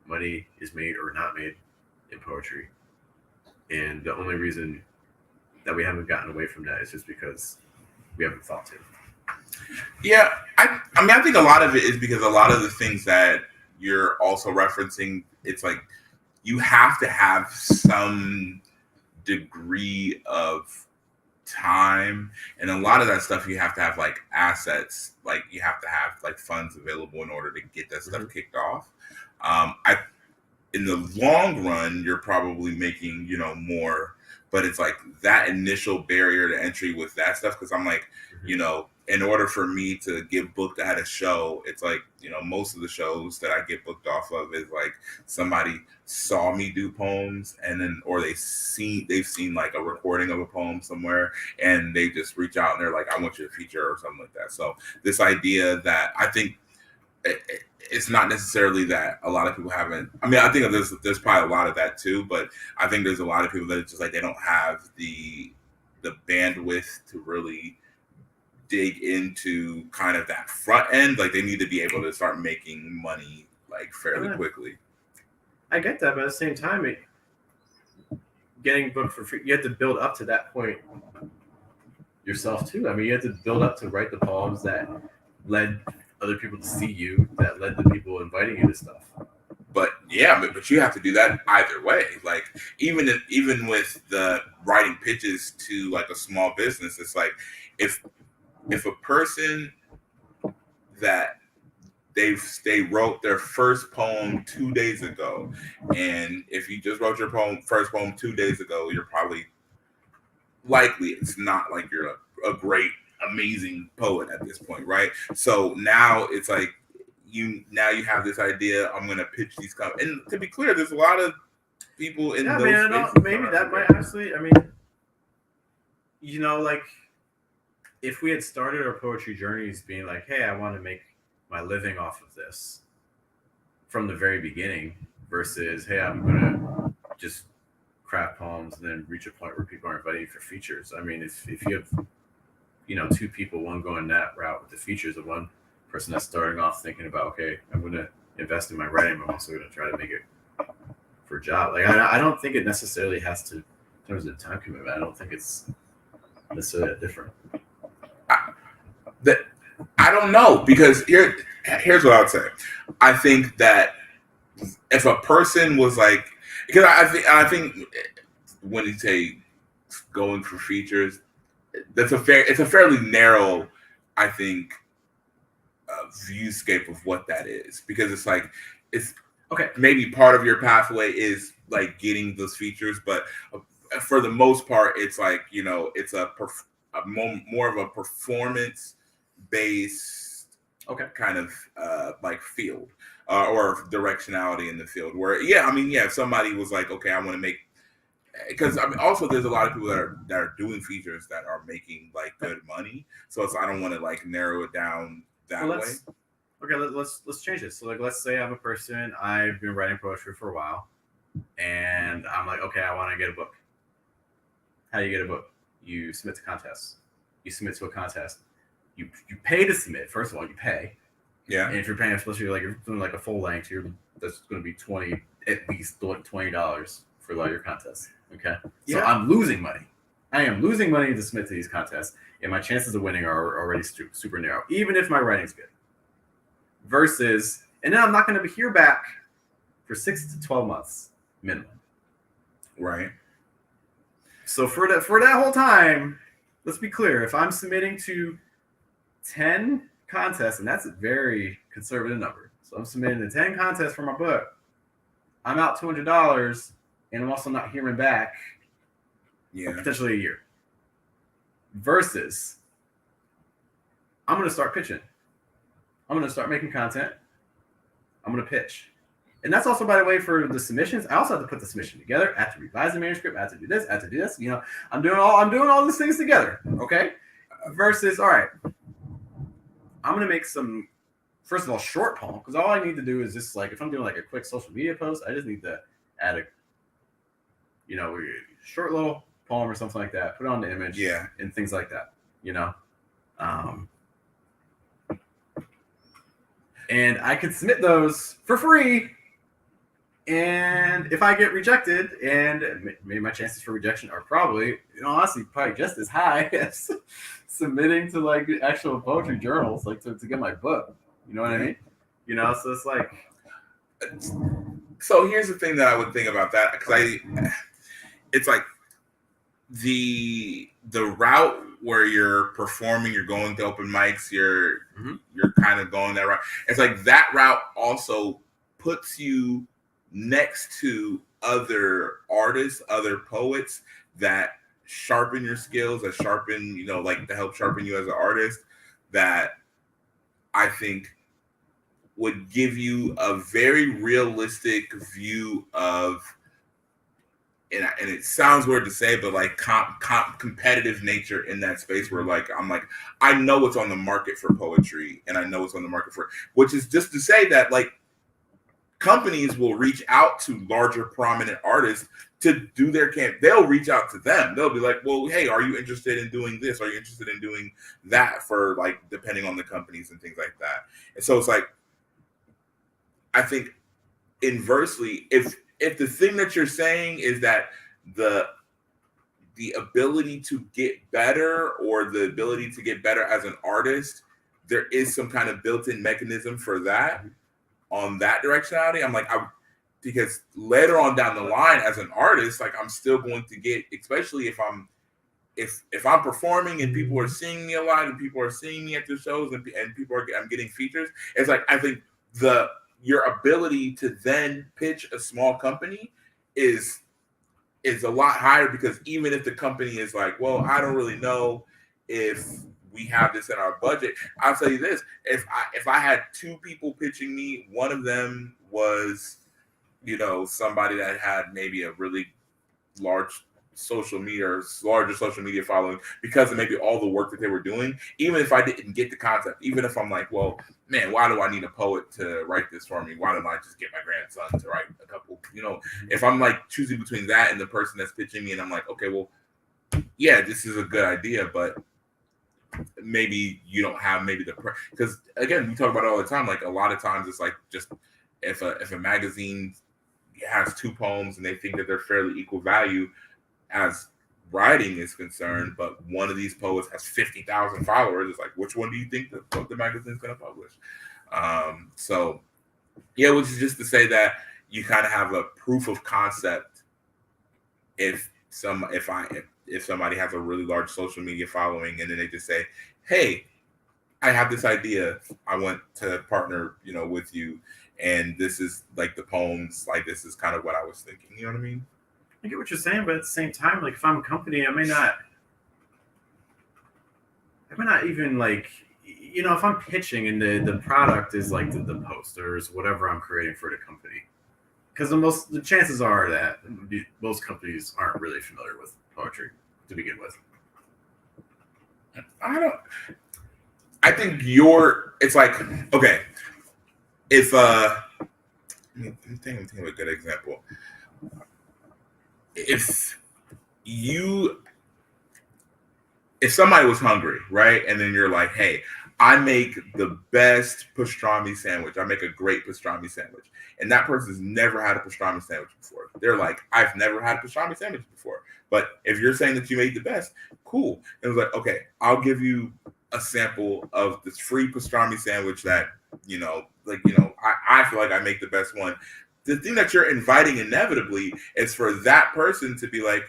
S1: money is made or not made in poetry, and the only reason that we haven't gotten away from that is just because we haven't thought to.
S2: Yeah, I think a lot of it is because a lot of the things that you're also referencing, it's like you have to have some degree of time, and a lot of that stuff you have to have like assets, like you have to have like funds available in order to get that stuff kicked off. In the long run, you're probably making more, but it's like that initial barrier to entry with that stuff, because I'm like, in order for me to get booked at a show, it's like, most of the shows that I get booked off of is like somebody saw me do poems, and then, or they've seen like a recording of a poem somewhere, and they just reach out and they're like, I want you to feature or something like that. So this idea that I think it's not necessarily that a lot of people haven't. I mean, I think there's probably a lot of that too, but I think there's a lot of people that it's just like they don't have the bandwidth to really dig into kind of that front end. Like they need to be able to start making money like fairly quickly.
S1: I get that, but at the same time, getting booked for free, you have to build up to that point yourself too. I mean, you have to build up to write the poems that led other people to see you, that led the people inviting you to stuff.
S2: But yeah, but you have to do that either way. Like even with the writing pitches to like a small business, it's like if a person that they wrote their first poem 2 days ago, and if you just wrote your first poem 2 days ago, you're probably likely it's not like you're a great amazing poet at this point, right? So now it's like you have this idea. I'm gonna pitch these and to be clear, there's a lot of people in those spaces.
S1: Maybe that might actually. I mean, like if we had started our poetry journeys being like, hey, I want to make my living off of this from the very beginning, versus hey, I'm gonna just craft poems and then reach a point where people are inviting you for features. I mean, if you have two people, one going that route with the features, and one person that's starting off thinking about, okay, I'm going to invest in my writing, but I'm also going to try to make it for a job. Like, I don't think it necessarily has to, in terms of time commitment, I don't think it's necessarily that different.
S2: I don't know, because here's what I would say. I think that if a person was like, because I think when you say going for features, it's a fairly narrow, I think, viewscape of what that is, because it's like it's okay. Maybe part of your pathway is like getting those features, but for the most part, it's like it's a more of a performance based kind of like field or directionality in the field. Where if somebody was like, okay, I want to make. Because I mean, also there's a lot of people that are doing features that are making like good money, so I don't want to like narrow it down that way.
S1: Okay, let's change this. So like, let's say I'm a person, I've been writing poetry for a while, and I'm like, okay, I want to get a book. How do you get a book? You submit to contests. You submit to a contest. You pay to submit. First of all, you pay.
S2: Yeah.
S1: And if you're paying, especially like you're doing like a full length, that's going to be at least $20 for a lot of your contests. Okay. So I'm losing money. I am losing money to submit to these contests, and my chances of winning are already super narrow, even if my writing's good. Versus, and then I'm not going to hear back for 6 to 12 months minimum.
S2: Right.
S1: So for that whole time, let's be clear. If I'm submitting to 10 contests, and that's a very conservative number, so I'm submitting to 10 contests for my book, I'm out $200. And I'm also not hearing back potentially a year. Versus, I'm going to start pitching. I'm going to start making content. I'm going to pitch. And that's also, by the way, for the submissions. I also have to put the submission together. I have to revise the manuscript. I have to do this. I have to do this. I'm doing all these things together. Okay. Versus, all right, I'm going to make some, first of all, short poem. Because all I need to do is just like, if I'm doing like a quick social media post, I just need to add a short little poem or something like that, put it on the image, and things like that, and I can submit those for free, and if I get rejected, and maybe my chances for rejection are probably, honestly, probably just as high as submitting to like actual poetry journals, like to get my book, you know what I mean? So it's like,
S2: so here's the thing that I would think about that, because it's like the route where you're performing, you're going to open mics, you're kind of going that route. It's like that route also puts you next to other artists, other poets that sharpen your skills, that sharpen, like to help sharpen you as an artist, that I think would give you a very realistic view of, and it sounds weird to say, but like competitive nature in that space where like I'm like, I know what's on the market for poetry, and I know what's on the market for, which is just to say that like companies will reach out to larger prominent artists to do their camp. They'll reach out to them. They'll be like, well, hey, are you interested in doing this? Are you interested in doing that? For like, depending on the companies and things like that. And so it's like, I think inversely, if the thing that you're saying is that the ability to get better, or the ability to get better as an artist, there is some kind of built-in mechanism for that on that directionality. I'm like, because later on down the line as an artist, like I'm still going to get, especially if I'm performing and people are seeing me a lot, and people are seeing me at the shows, and people I'm getting features. It's like, I think your ability to then pitch a small company is a lot higher, because even if the company is like, well, I don't really know if we have this in our budget. I'll tell you this: if I had two people pitching me, one of them was, somebody that had maybe a really large social media or larger social media following because of maybe all the work that they were doing. Even if I didn't get the concept, even if I'm like, well, man, why do I need a poet to write this for me? Why don't I just get my grandson to write a couple? If I'm like choosing between that and the person that's pitching me, and I'm like, okay, well, yeah, this is a good idea, but maybe you don't have maybe because again, we talk about it all the time. Like a lot of times, it's like just if a magazine has two poems and they think that they're fairly equal value as writing is concerned, but one of these poets has 50,000 followers. It's like, which one do you think the magazine's going to publish? So, yeah, which is just to say that you kind of have a proof of concept if somebody has a really large social media following, and then they just say, hey, I have this idea. I want to partner, with you. And this is like the poems, like this is kind of what I was thinking. You know what I mean?
S1: I get what you're saying, but at the same time, like if I'm a company, I may not even like, if I'm pitching and the product is like the posters, whatever I'm creating for the company, because the chances are that most companies aren't really familiar with poetry to begin with.
S2: I think it's like, okay, if I'm thinking of a good example. If somebody was hungry, right? And then you're like, hey, I make the best pastrami sandwich. I make a great pastrami sandwich. And that person's never had a pastrami sandwich before. They're like, I've never had a pastrami sandwich before. But if you're saying that you made the best, cool. And it was like, okay, I'll give you a sample of this free pastrami sandwich that, I feel like I make the best one. The thing that you're inviting inevitably is for that person to be like,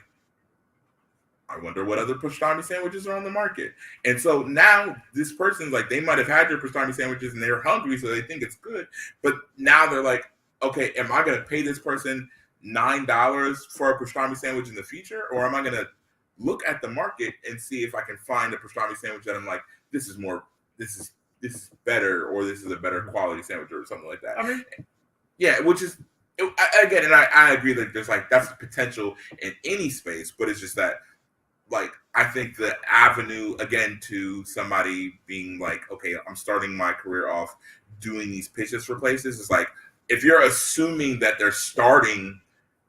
S2: I wonder what other pastrami sandwiches are on the market. And so now this person's like, they might have had your pastrami sandwiches and they're hungry, so they think it's good. But now they're like, okay, am I going to pay this person $9 for a pastrami sandwich in the future? Or am I going to look at the market and see if I can find a pastrami sandwich that I'm like, this is better, or this is a better quality sandwich or something like that. I mean, yeah, which is, again, and I agree that there's like, that's the potential in any space, but it's just that, like, I think the avenue, again, to somebody being like, okay, I'm starting my career off doing these pitches for places, is like, if you're assuming that they're starting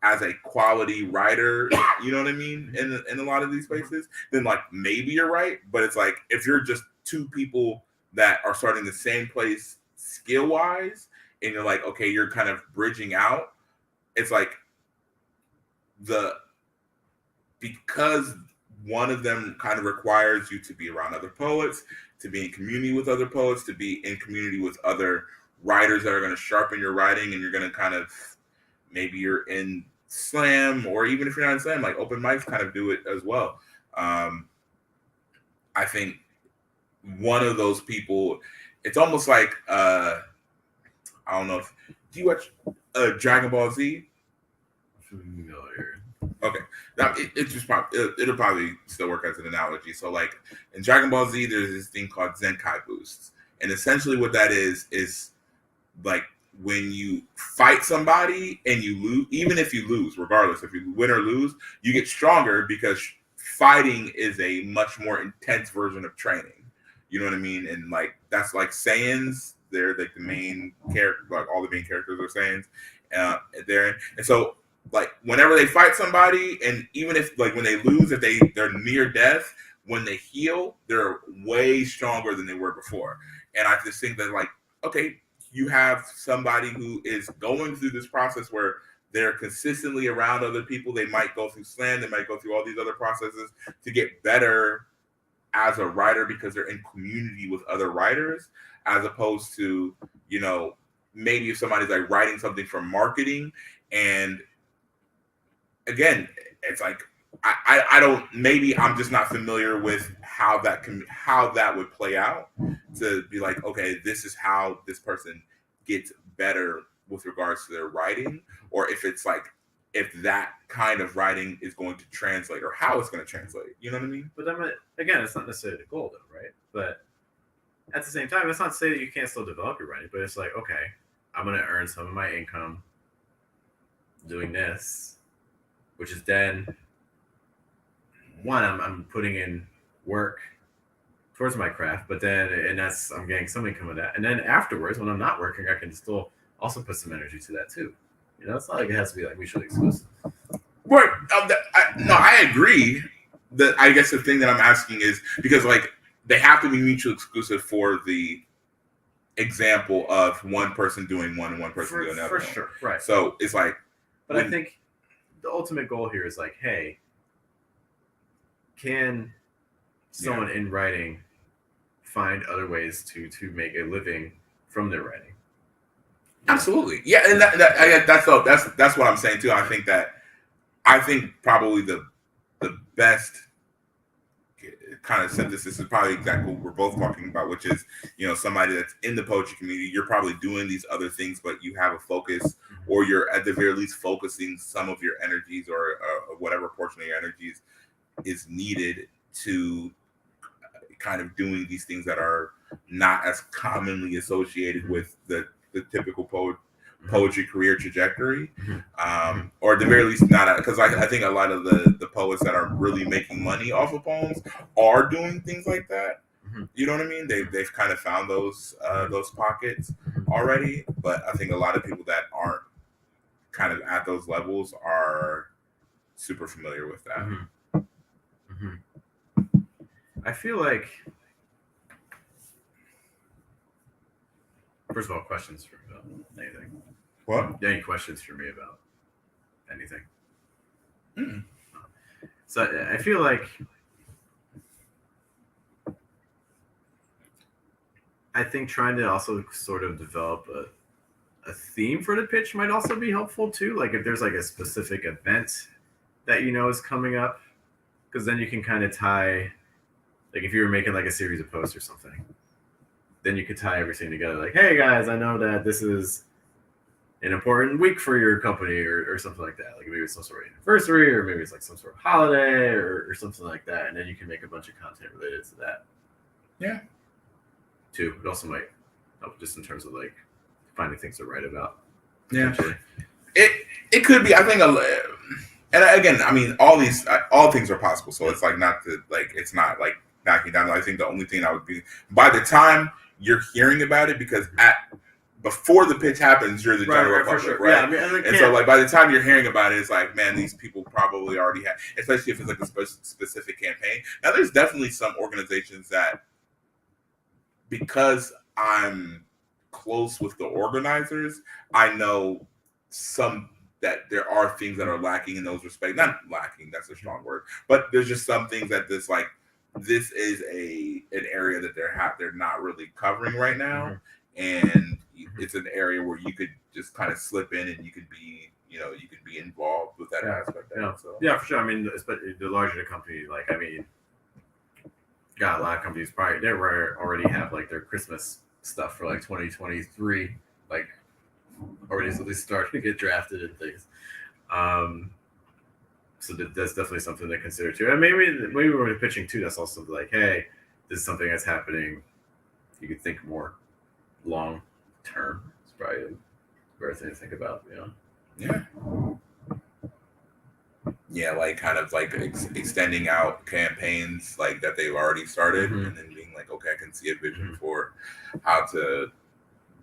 S2: as a quality writer, you know what I mean, in a lot of these places, then like maybe you're right. But it's like, if you're just two people that are starting the same place skill wise, and you're like, okay, you're kind of bridging out, it's like because one of them kind of requires you to be around other poets, to be in community with other poets, to be in community with other writers that are going to sharpen your writing, and you're going to kind of, maybe you're in slam, or even if you're not in slam, like open mics kind of do it as well. I think one of those people, it's almost like, I don't know, do you watch Dragon Ball Z?
S1: Familiar.
S2: Okay, now it'll probably still work as an analogy. So like in Dragon Ball Z, there's this thing called Zenkai boosts, and essentially what that is like when you fight somebody and you lose, even if you lose, regardless if you win or lose, you get stronger because fighting is a much more intense version of training. You know what I mean? And like that's like Saiyans. They're like the main character, like all the main characters are Saiyans. There, and so like whenever they fight somebody, and even if like when they lose, if they're near death, when they heal, they're way stronger than they were before. And I just think that like, okay, you have somebody who is going through this process where they're consistently around other people. They might go through slam, they might go through all these other processes to get better as a writer because they're in community with other writers, as opposed to, you know, maybe if somebody's like writing something for marketing, and again, it's like I don't, maybe I'm just not familiar with how that would play out to be like, okay, this is how this person gets better with regards to their writing, or if it's like if that kind of writing is going to translate or how it's going to translate. You know what I mean?
S1: But again, it's not necessarily the goal, though, right? But at the same time, it's not to say that you can't still develop your writing, but it's like, okay, I'm going to earn some of my income doing this, which is then one, I'm putting in work towards my craft, but then I'm getting some income of that, and then afterwards, when I'm not working, I can still also put some energy to that too. You know, it's not like it has to be like mutually exclusive.
S2: Right. I agree. I guess the thing that I'm asking is because like they have to be mutually exclusive for the example of one person doing one and one person doing another.
S1: For sure, right.
S2: So it's like,
S1: but I think the ultimate goal here is like, hey, can someone in writing find other ways to make a living from their writing?
S2: Absolutely, yeah, and that's what I'm saying too. I think probably the best kind of synthesis is probably exactly what we're both talking about, which is, you know, somebody that's in the poetry community. You're probably doing these other things, but you have a focus, or you're at the very least focusing some of your energies or whatever portion of your energies is needed to kind of doing these things that are not as commonly associated with the typical poetry career trajectory, or at the very least not, because I think a lot of the poets that are really making money off of poems are doing things like that. You know what I mean? They've kind of found those pockets already, but I think a lot of people that aren't kind of at those levels are super familiar with that.
S1: I feel like, first of all, questions for me about anything.
S2: What?
S1: Any questions for me about anything?
S2: Mm-mm.
S1: So I feel like I think trying to also sort of develop a theme for the pitch might also be helpful too. Like if there's like a specific event that you know is coming up, because then you can kind of tie, like if you were making like a series of posts or something, then you could tie everything together. Like, hey guys, I know that this is an important week for your company or something like that. Like maybe it's some sort of anniversary, or maybe it's like some sort of holiday or something like that. And then you can make a bunch of content related to that.
S2: Yeah.
S1: Too. It also might help just in terms of like finding things to write about.
S2: Yeah. It could be. I think, and again, I mean, all things are possible. So it's like it's not like knocking down. I think the only thing that would be, by the time you're hearing about it, because before the pitch happens, you're the general public,
S1: sure.
S2: right?
S1: Yeah, I mean,
S2: and so, like, by the time you're hearing about it, it's like, man, these people probably already have, especially if it's like a specific campaign. Now, there's definitely some organizations that, because I'm close with the organizers, I know that there are things that are lacking in those respects. Not lacking, that's a strong word, but there's just some things that this is an area that they're not really covering right now. And it's an area where you could just kind of slip in and you could be involved with that aspect.
S1: Yeah, for sure. I mean, especially the larger the company, like, I mean, got a lot of companies probably they already have like their Christmas stuff for like 2023, like already at least starting to get drafted and things. So that's definitely something to consider too. And maybe when we're pitching too, that's also like, hey, this is something that's happening. You could think more long term. It's probably a better thing to think about, you know?
S2: Yeah, like kind of like extending out campaigns like that they've already started, and then being like, okay, I can see a vision for how to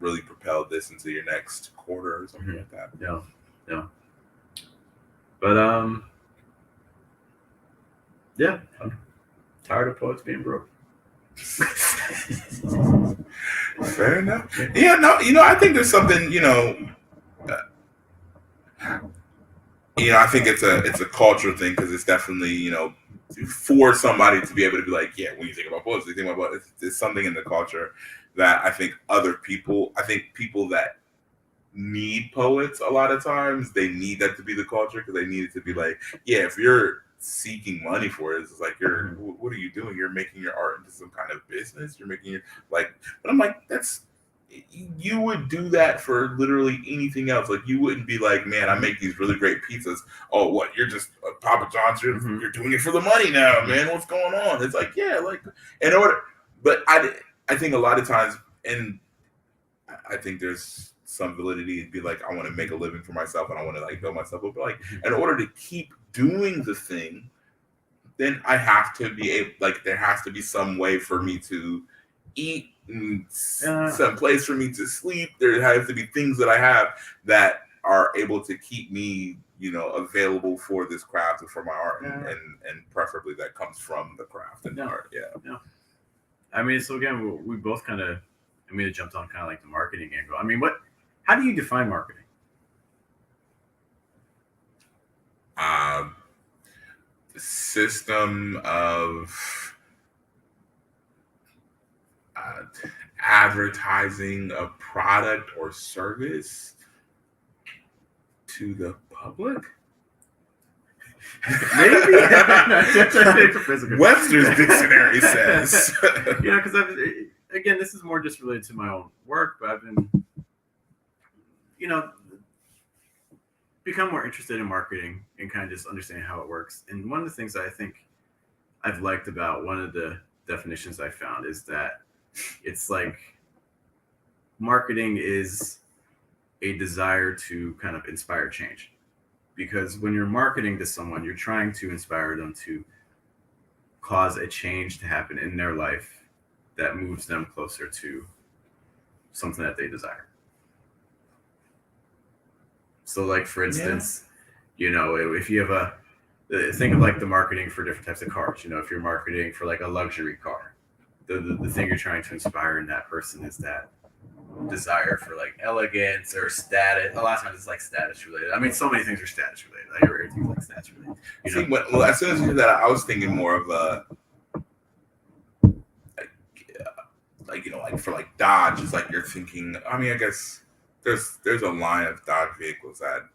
S2: really propel this into your next quarter or something like that.
S1: Yeah. But yeah, I'm tired of poets being broke.
S2: Fair enough. Yeah, no, I think there's something, I think it's a cultural thing, because it's definitely, for somebody to be able to be like, yeah, when you think about poets, you think about it's something in the culture that I think people that need poets, a lot of times they need that to be the culture, because they need it to be like, yeah, if you're seeking money for it, it's like, what are you doing? You're making your art into some kind of business. You're making but I'm like, you would do that for literally anything else. Like you wouldn't be like, man, I make these really great pizzas. Oh, what? You're just Papa John's. You're doing it for the money now, man. What's going on? It's like, yeah, like in order. But I think a lot of times, and I think there's some validity to be like, I want to make a living for myself and I want to like build myself up. But like, in order to keep doing the thing, then I have to be able, like, there has to be some way for me to eat, and some place for me to sleep. There has to be things that I have that are able to keep me, available for this craft and for my art, and preferably that comes from the craft and art. Yeah.
S1: I mean, so again, we both kind of, it jumped on kind of like the marketing angle. I mean, how do you define marketing?
S2: The system of advertising a product or service to the public.
S1: Maybe.
S2: Webster's dictionary says.
S1: Because again, this is more just related to my own work, but I've been, become more interested in marketing and kind of just understanding how it works. And one of the things that I think I've liked about one of the definitions I found is that it's like marketing is a desire to kind of inspire change. Because when you're marketing to someone, you're trying to inspire them to cause a change to happen in their life that moves them closer to something that they desire. So, like, for instance, if you have think of like the marketing for different types of cars. If you're marketing for like a luxury car, the thing you're trying to inspire in that person is that desire for like elegance or status. A lot of times it's like status related. I mean, so many things are status related. Like everything's like status related.
S2: See, well, as soon as you said that, I was thinking more of a like for like Dodge. It's like you're thinking. I mean, I guess there's a line of Dodge vehicles that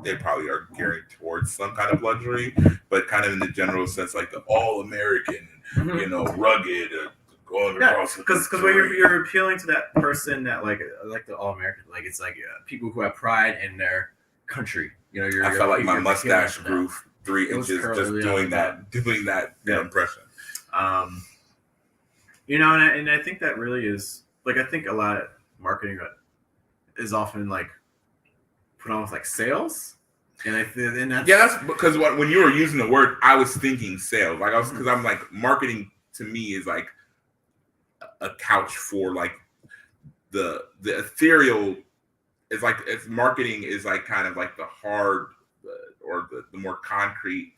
S2: they probably are gearing towards some kind of luxury, but kind of in the general sense, like the all American, rugged. Going across
S1: because when you're appealing to that person that like the all American, like it's like people who have pride in their country.
S2: I felt like my mustache grew 3 inches just doing that impression.
S1: And I think that really is like, I think a lot of marketing is often like put on with like sales, and
S2: that's because when you were using the word, I was thinking sales. Like because I'm like, marketing to me is like a couch for like the ethereal. It's like marketing is like kind of like the hard or the more concrete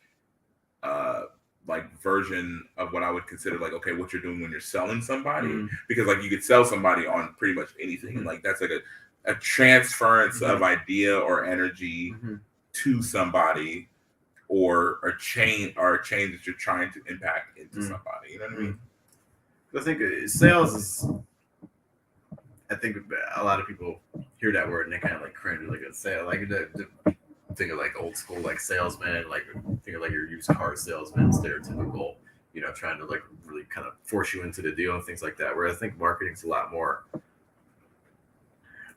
S2: like version of what I would consider like, okay, what you're doing when you're selling somebody, because like you could sell somebody on pretty much anything, and like that's like a transference of idea or energy to somebody, or a change that you're trying to impact into somebody. You know what I mean?
S1: I think sales is. I think a lot of people hear that word and they kind of like cringe, like a sale, like think of like old school like salesman, like think of like your used car salesman, stereotypical, trying to like really kind of force you into the deal and things like that. Where I think marketing's a lot more.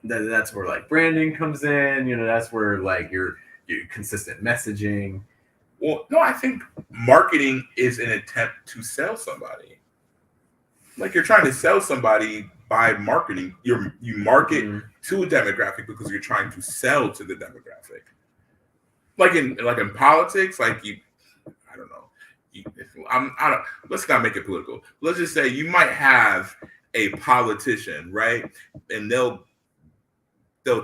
S1: That's where like branding comes in. That's where like your consistent messaging.
S2: Well, no, I think marketing is an attempt to sell somebody. Like you're trying to sell somebody by marketing. You market to a demographic because you're trying to sell to the demographic. Like in politics, like I don't know. Let's not make it political. Let's just say you might have a politician, right? And they'll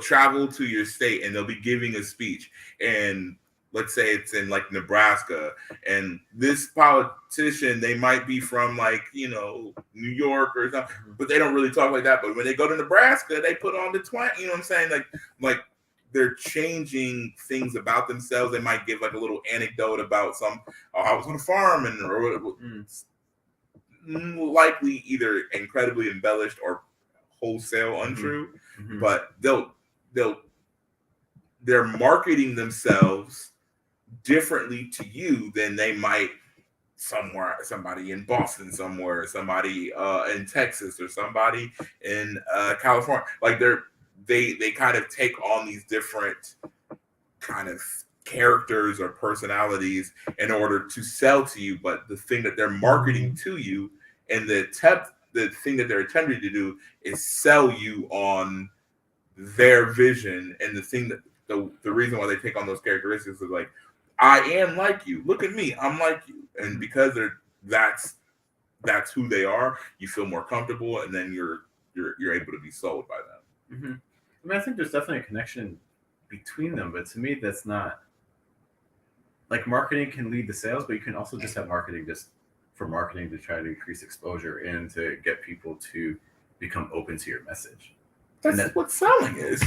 S2: travel to your state and they'll be giving a speech, and let's say it's in like Nebraska, and this politician, they might be from like, New York or something, but they don't really talk like that. But when they go to Nebraska, they put on the twang, you know what I'm saying? Like they're changing things about themselves. They might give like a little anecdote about I was on a farm and likely either incredibly embellished or wholesale untrue, but they're marketing themselves differently to you than they might somewhere, somebody in Boston somewhere, somebody in Texas, or somebody in California. Like they kind of take on these different kind of characters or personalities in order to sell to you, but the thing that they're marketing to you and the thing that they're attempting to do is sell you on their vision. And the thing that the reason why they take on those characteristics is like, I am like you, look at me, I'm like you. And because that's who they are, you feel more comfortable, and then you're able to be sold by them.
S1: Mm-hmm. I mean, I think there's definitely a connection between them, but to me, that's not like marketing can lead to sales, but you can also just have marketing just for marketing to try to increase exposure and to get people to become open to your message.
S2: That's what selling is.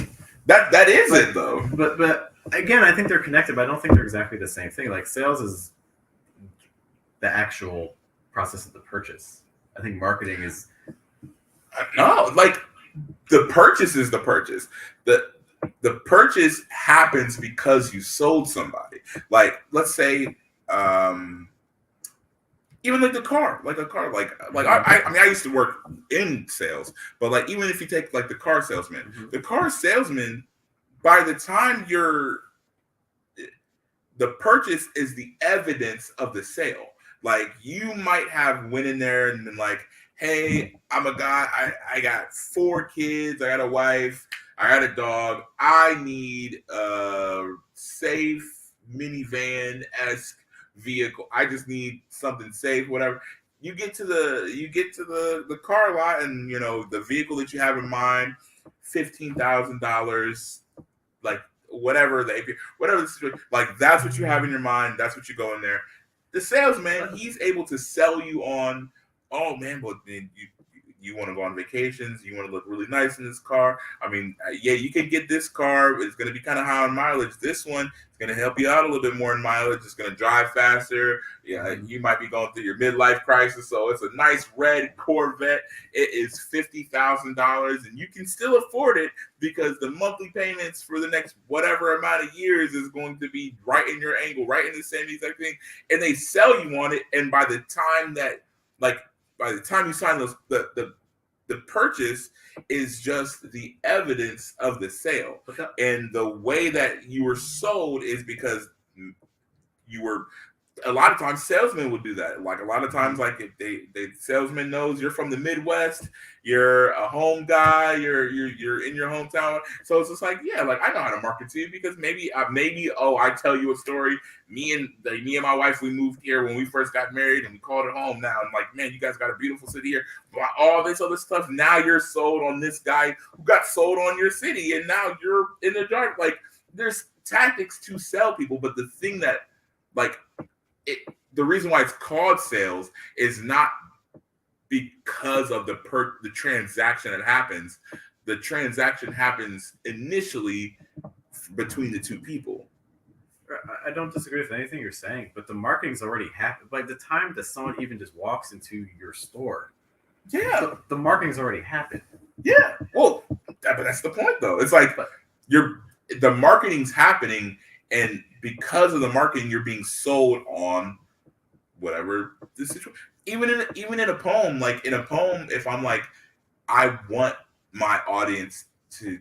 S2: That is it though.
S1: But again, I think they're connected, but I don't think they're exactly the same thing. Like sales is the actual process of the purchase. I think marketing is
S2: no, like the purchase is the purchase. The purchase happens because you sold somebody. Like let's say even like a car. I mean, I used to work in sales, but like even if you take like the car salesman, the car salesman, by the time the purchase is the evidence of the sale. Like you might have went in there and been like, hey, I'm a guy, I got 4 kids, I got a wife, I got a dog, I need a safe minivan-esque vehicle. I just need something safe, whatever. You get to the car lot, and you know the vehicle that you have in mind, $15,000, like whatever the APR, whatever the situation, like that's what you have in your mind. That's what you go in there. The salesman, he's able to sell you on, oh man, but you want to go on vacations, you want to look really nice in this car. I mean, yeah, you can get this car. It's going to be kind of high on mileage. This one is going to help you out a little bit more in mileage. It's going to drive faster. Yeah, you might be going through your midlife crisis, so it's a nice red Corvette. It is $50,000, and you can still afford it because the monthly payments for the next whatever amount of years is going to be right in your angle, right in the same exact thing. And they sell you on it, and by the time you sign those, the purchase is just the evidence of the sale. And the way that you were sold is because you were, a lot of times salesmen would do that. Like a lot of times, like if the salesman knows you're from the Midwest, you're a home guy, you're in your hometown. So it's just like, yeah, like I know how to market to you because maybe I tell you a story. Me and my wife, we moved here when we first got married, and we called it home. Now I'm like, man, you guys got a beautiful city here. All this other stuff. Now you're sold on this guy who got sold on your city, and now you're in the dark. Like there's tactics to sell people, but the thing that like the reason why it's called sales is not because of the transaction that happens. The transaction happens initially between the two people.
S1: I don't disagree with anything you're saying, but the marketing's already happened. By the time that someone even just walks into your store,
S2: yeah,
S1: the marketing's already happened.
S2: Yeah, well, but that's the point, though. It's like the marketing's happening, and because of the marketing, you're being sold on whatever the situation. Even in a poem, like in a poem, if I'm like, I want my audience to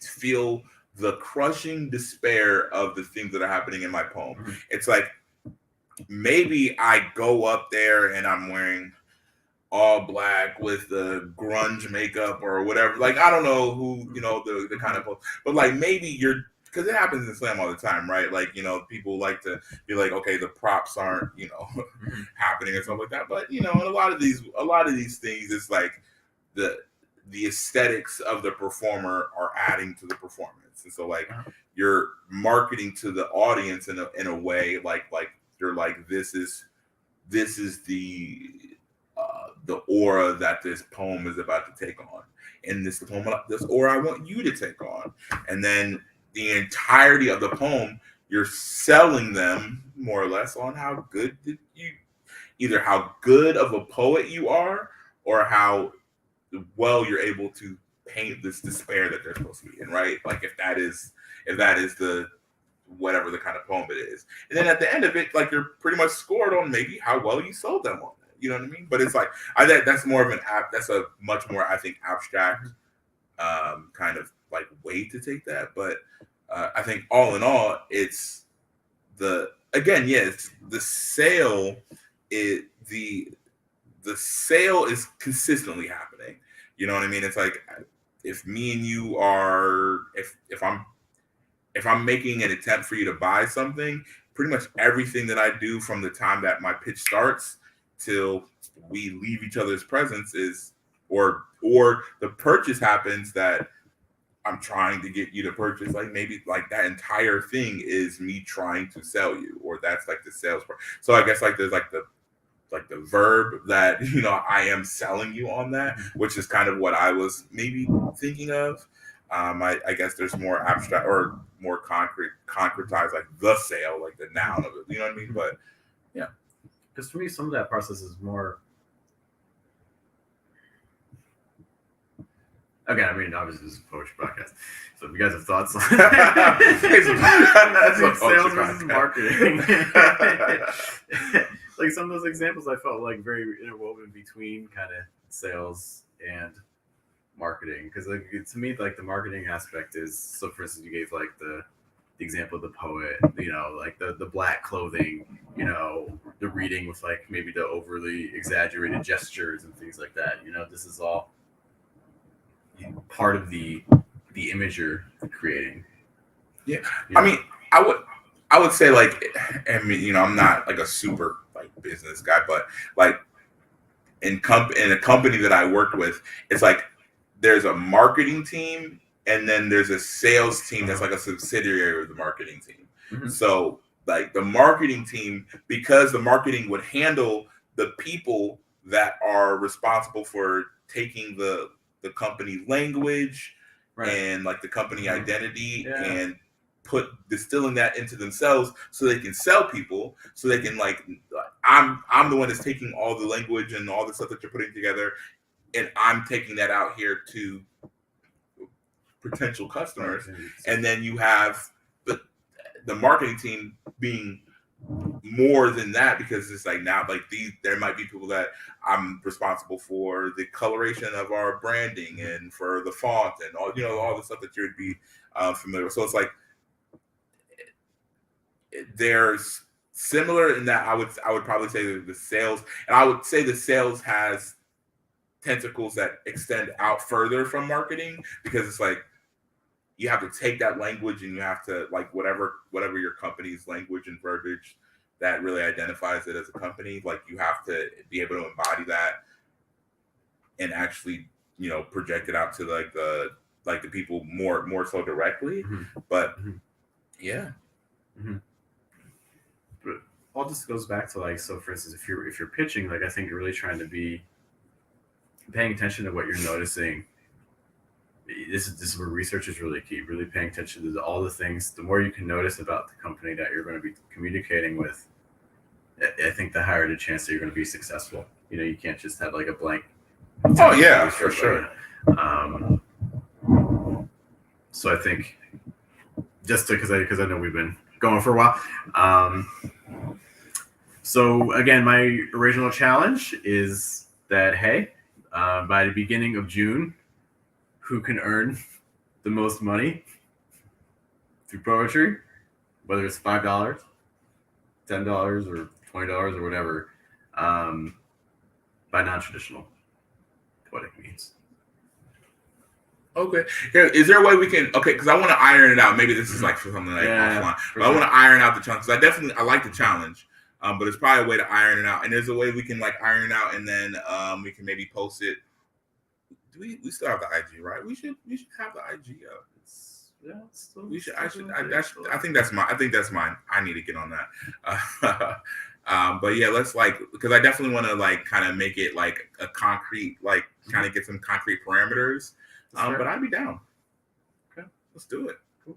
S2: feel the crushing despair of the things that are happening in my poem. Mm-hmm. It's like maybe I go up there and I'm wearing all black with the grunge makeup or whatever. Like I don't know who, you know, the kind of, but like maybe because it happens in slam all the time, right? Like, you know, people like to be like, okay, the props aren't, you know, happening and stuff like that. But, you know, in a lot of these things, it's like the aesthetics of the performer are adding to the performance. And so like you're marketing to the audience in a way, like you're like, this is the aura that this poem is about to take on. And this aura I want you to take on. And then the entirety of the poem, you're selling them more or less on how good either how good of a poet you are, or how well you're able to paint this despair that they're supposed to be in, right? Like if that is the whatever the kind of poem it is. And then at the end of it, like you're pretty much scored on maybe how well you sold them on it. You know what I mean? But it's like I think that's more of an app. That's a much more, I think, abstract kind of like way to take that. But I think all in all, it's the sale. The sale is consistently happening. You know what I mean? It's like if me and you are if I'm making an attempt for you to buy something, pretty much everything that I do from the time that my pitch starts till we leave each other's presence is or the purchase happens that I'm trying to get you to purchase. Like maybe like that entire thing is me trying to sell you, or that's like the sales part. So I guess like there's like the verb that, you know, I am selling you on that, which is kind of what I was maybe thinking of. I guess there's more abstract or more concretized, like the sale, like the noun of it. You know what I mean? But yeah,
S1: because for me, some of that process is more. Okay, I mean, obviously, this is a poetry podcast, so if you guys have thoughts on sales versus marketing, like some of those examples, I felt like very interwoven between kind of sales and marketing, because like to me, like the marketing aspect is so. For instance, you gave like the example of the poet, you know, like the black clothing, you know, the reading with like maybe the overly exaggerated gestures and things like that. You know, this is all part of the image you're creating.
S2: Yeah,
S1: you know?
S2: I mean, I would say like, I mean, you know, I'm not like a super like business guy, but like in a company that I worked with, it's like there's a marketing team and then there's a sales team that's like a subsidiary of the marketing team. Mm-hmm. So like the marketing team, because the marketing would handle the people that are responsible for taking the company language, right, and like the company identity, yeah, and distilling that into themselves so they can sell people, so they can like I'm the one that's taking all the language and all the stuff that you're putting together, and I'm taking that out here to potential customers. Right. And then you have the marketing team being more than that, because it's like now like there might be people that I'm responsible for the coloration of our branding and for the font and all, you know, all the stuff that you would be familiar with. So it's like there's similar in that I would probably say the sales, and I would say the sales has tentacles that extend out further from marketing, because it's like you have to take that language and you have to like whatever your company's language and verbiage that really identifies it as a company, like you have to be able to embody that and actually, you know, project it out to like the people more so directly. Mm-hmm. But mm-hmm. Yeah. Mm-hmm.
S1: But all this goes back to like, so for instance, if you're pitching, like I think you're really trying to be paying attention to what you're noticing. This is where research is really key. Really paying attention to all the things. The more you can notice about the company that you're going to be communicating with, I think the higher the chance that you're going to be successful. You know, you can't just have like a blank.
S2: Oh yeah, for sure.
S1: So I think just because I know we've been going for a while. So again, my original challenge is that by the beginning of June, who can earn the most money through poetry, whether it's $5, $10, or $20 or whatever, by non-traditional poetic means.
S2: Okay. Yeah, is there a way we can? Okay, because I want to iron it out. Maybe this is like for something like offline, but I want to iron out the challenge, because I like the challenge. But there's probably a way to iron it out, and there's a way we can like iron it out, and then we can maybe post it. We still have the IG, right? We should have the IG up. We should. I think that's mine. I need to get on that. But yeah, let's like, because I definitely want to like kind of make it like a concrete, like kind of get some concrete parameters. But I'd be down.
S1: Okay,
S2: let's do it.
S1: Cool.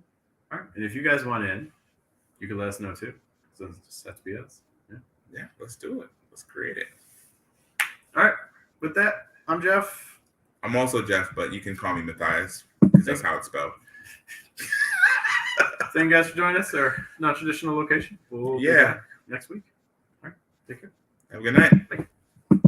S1: All right, and if you guys want in, you can let us know too. So it just has to be us.
S2: Yeah, let's do it. Let's create it.
S1: All right. With that, I'm Jeff.
S2: I'm also Jeff, but you can call me Matthias, because that's how it's spelled.
S1: Thank you guys for joining us. Our non-traditional location. We'll be
S2: Yeah.
S1: back next week. All right. Take care.
S2: Have a good night.
S1: Bye.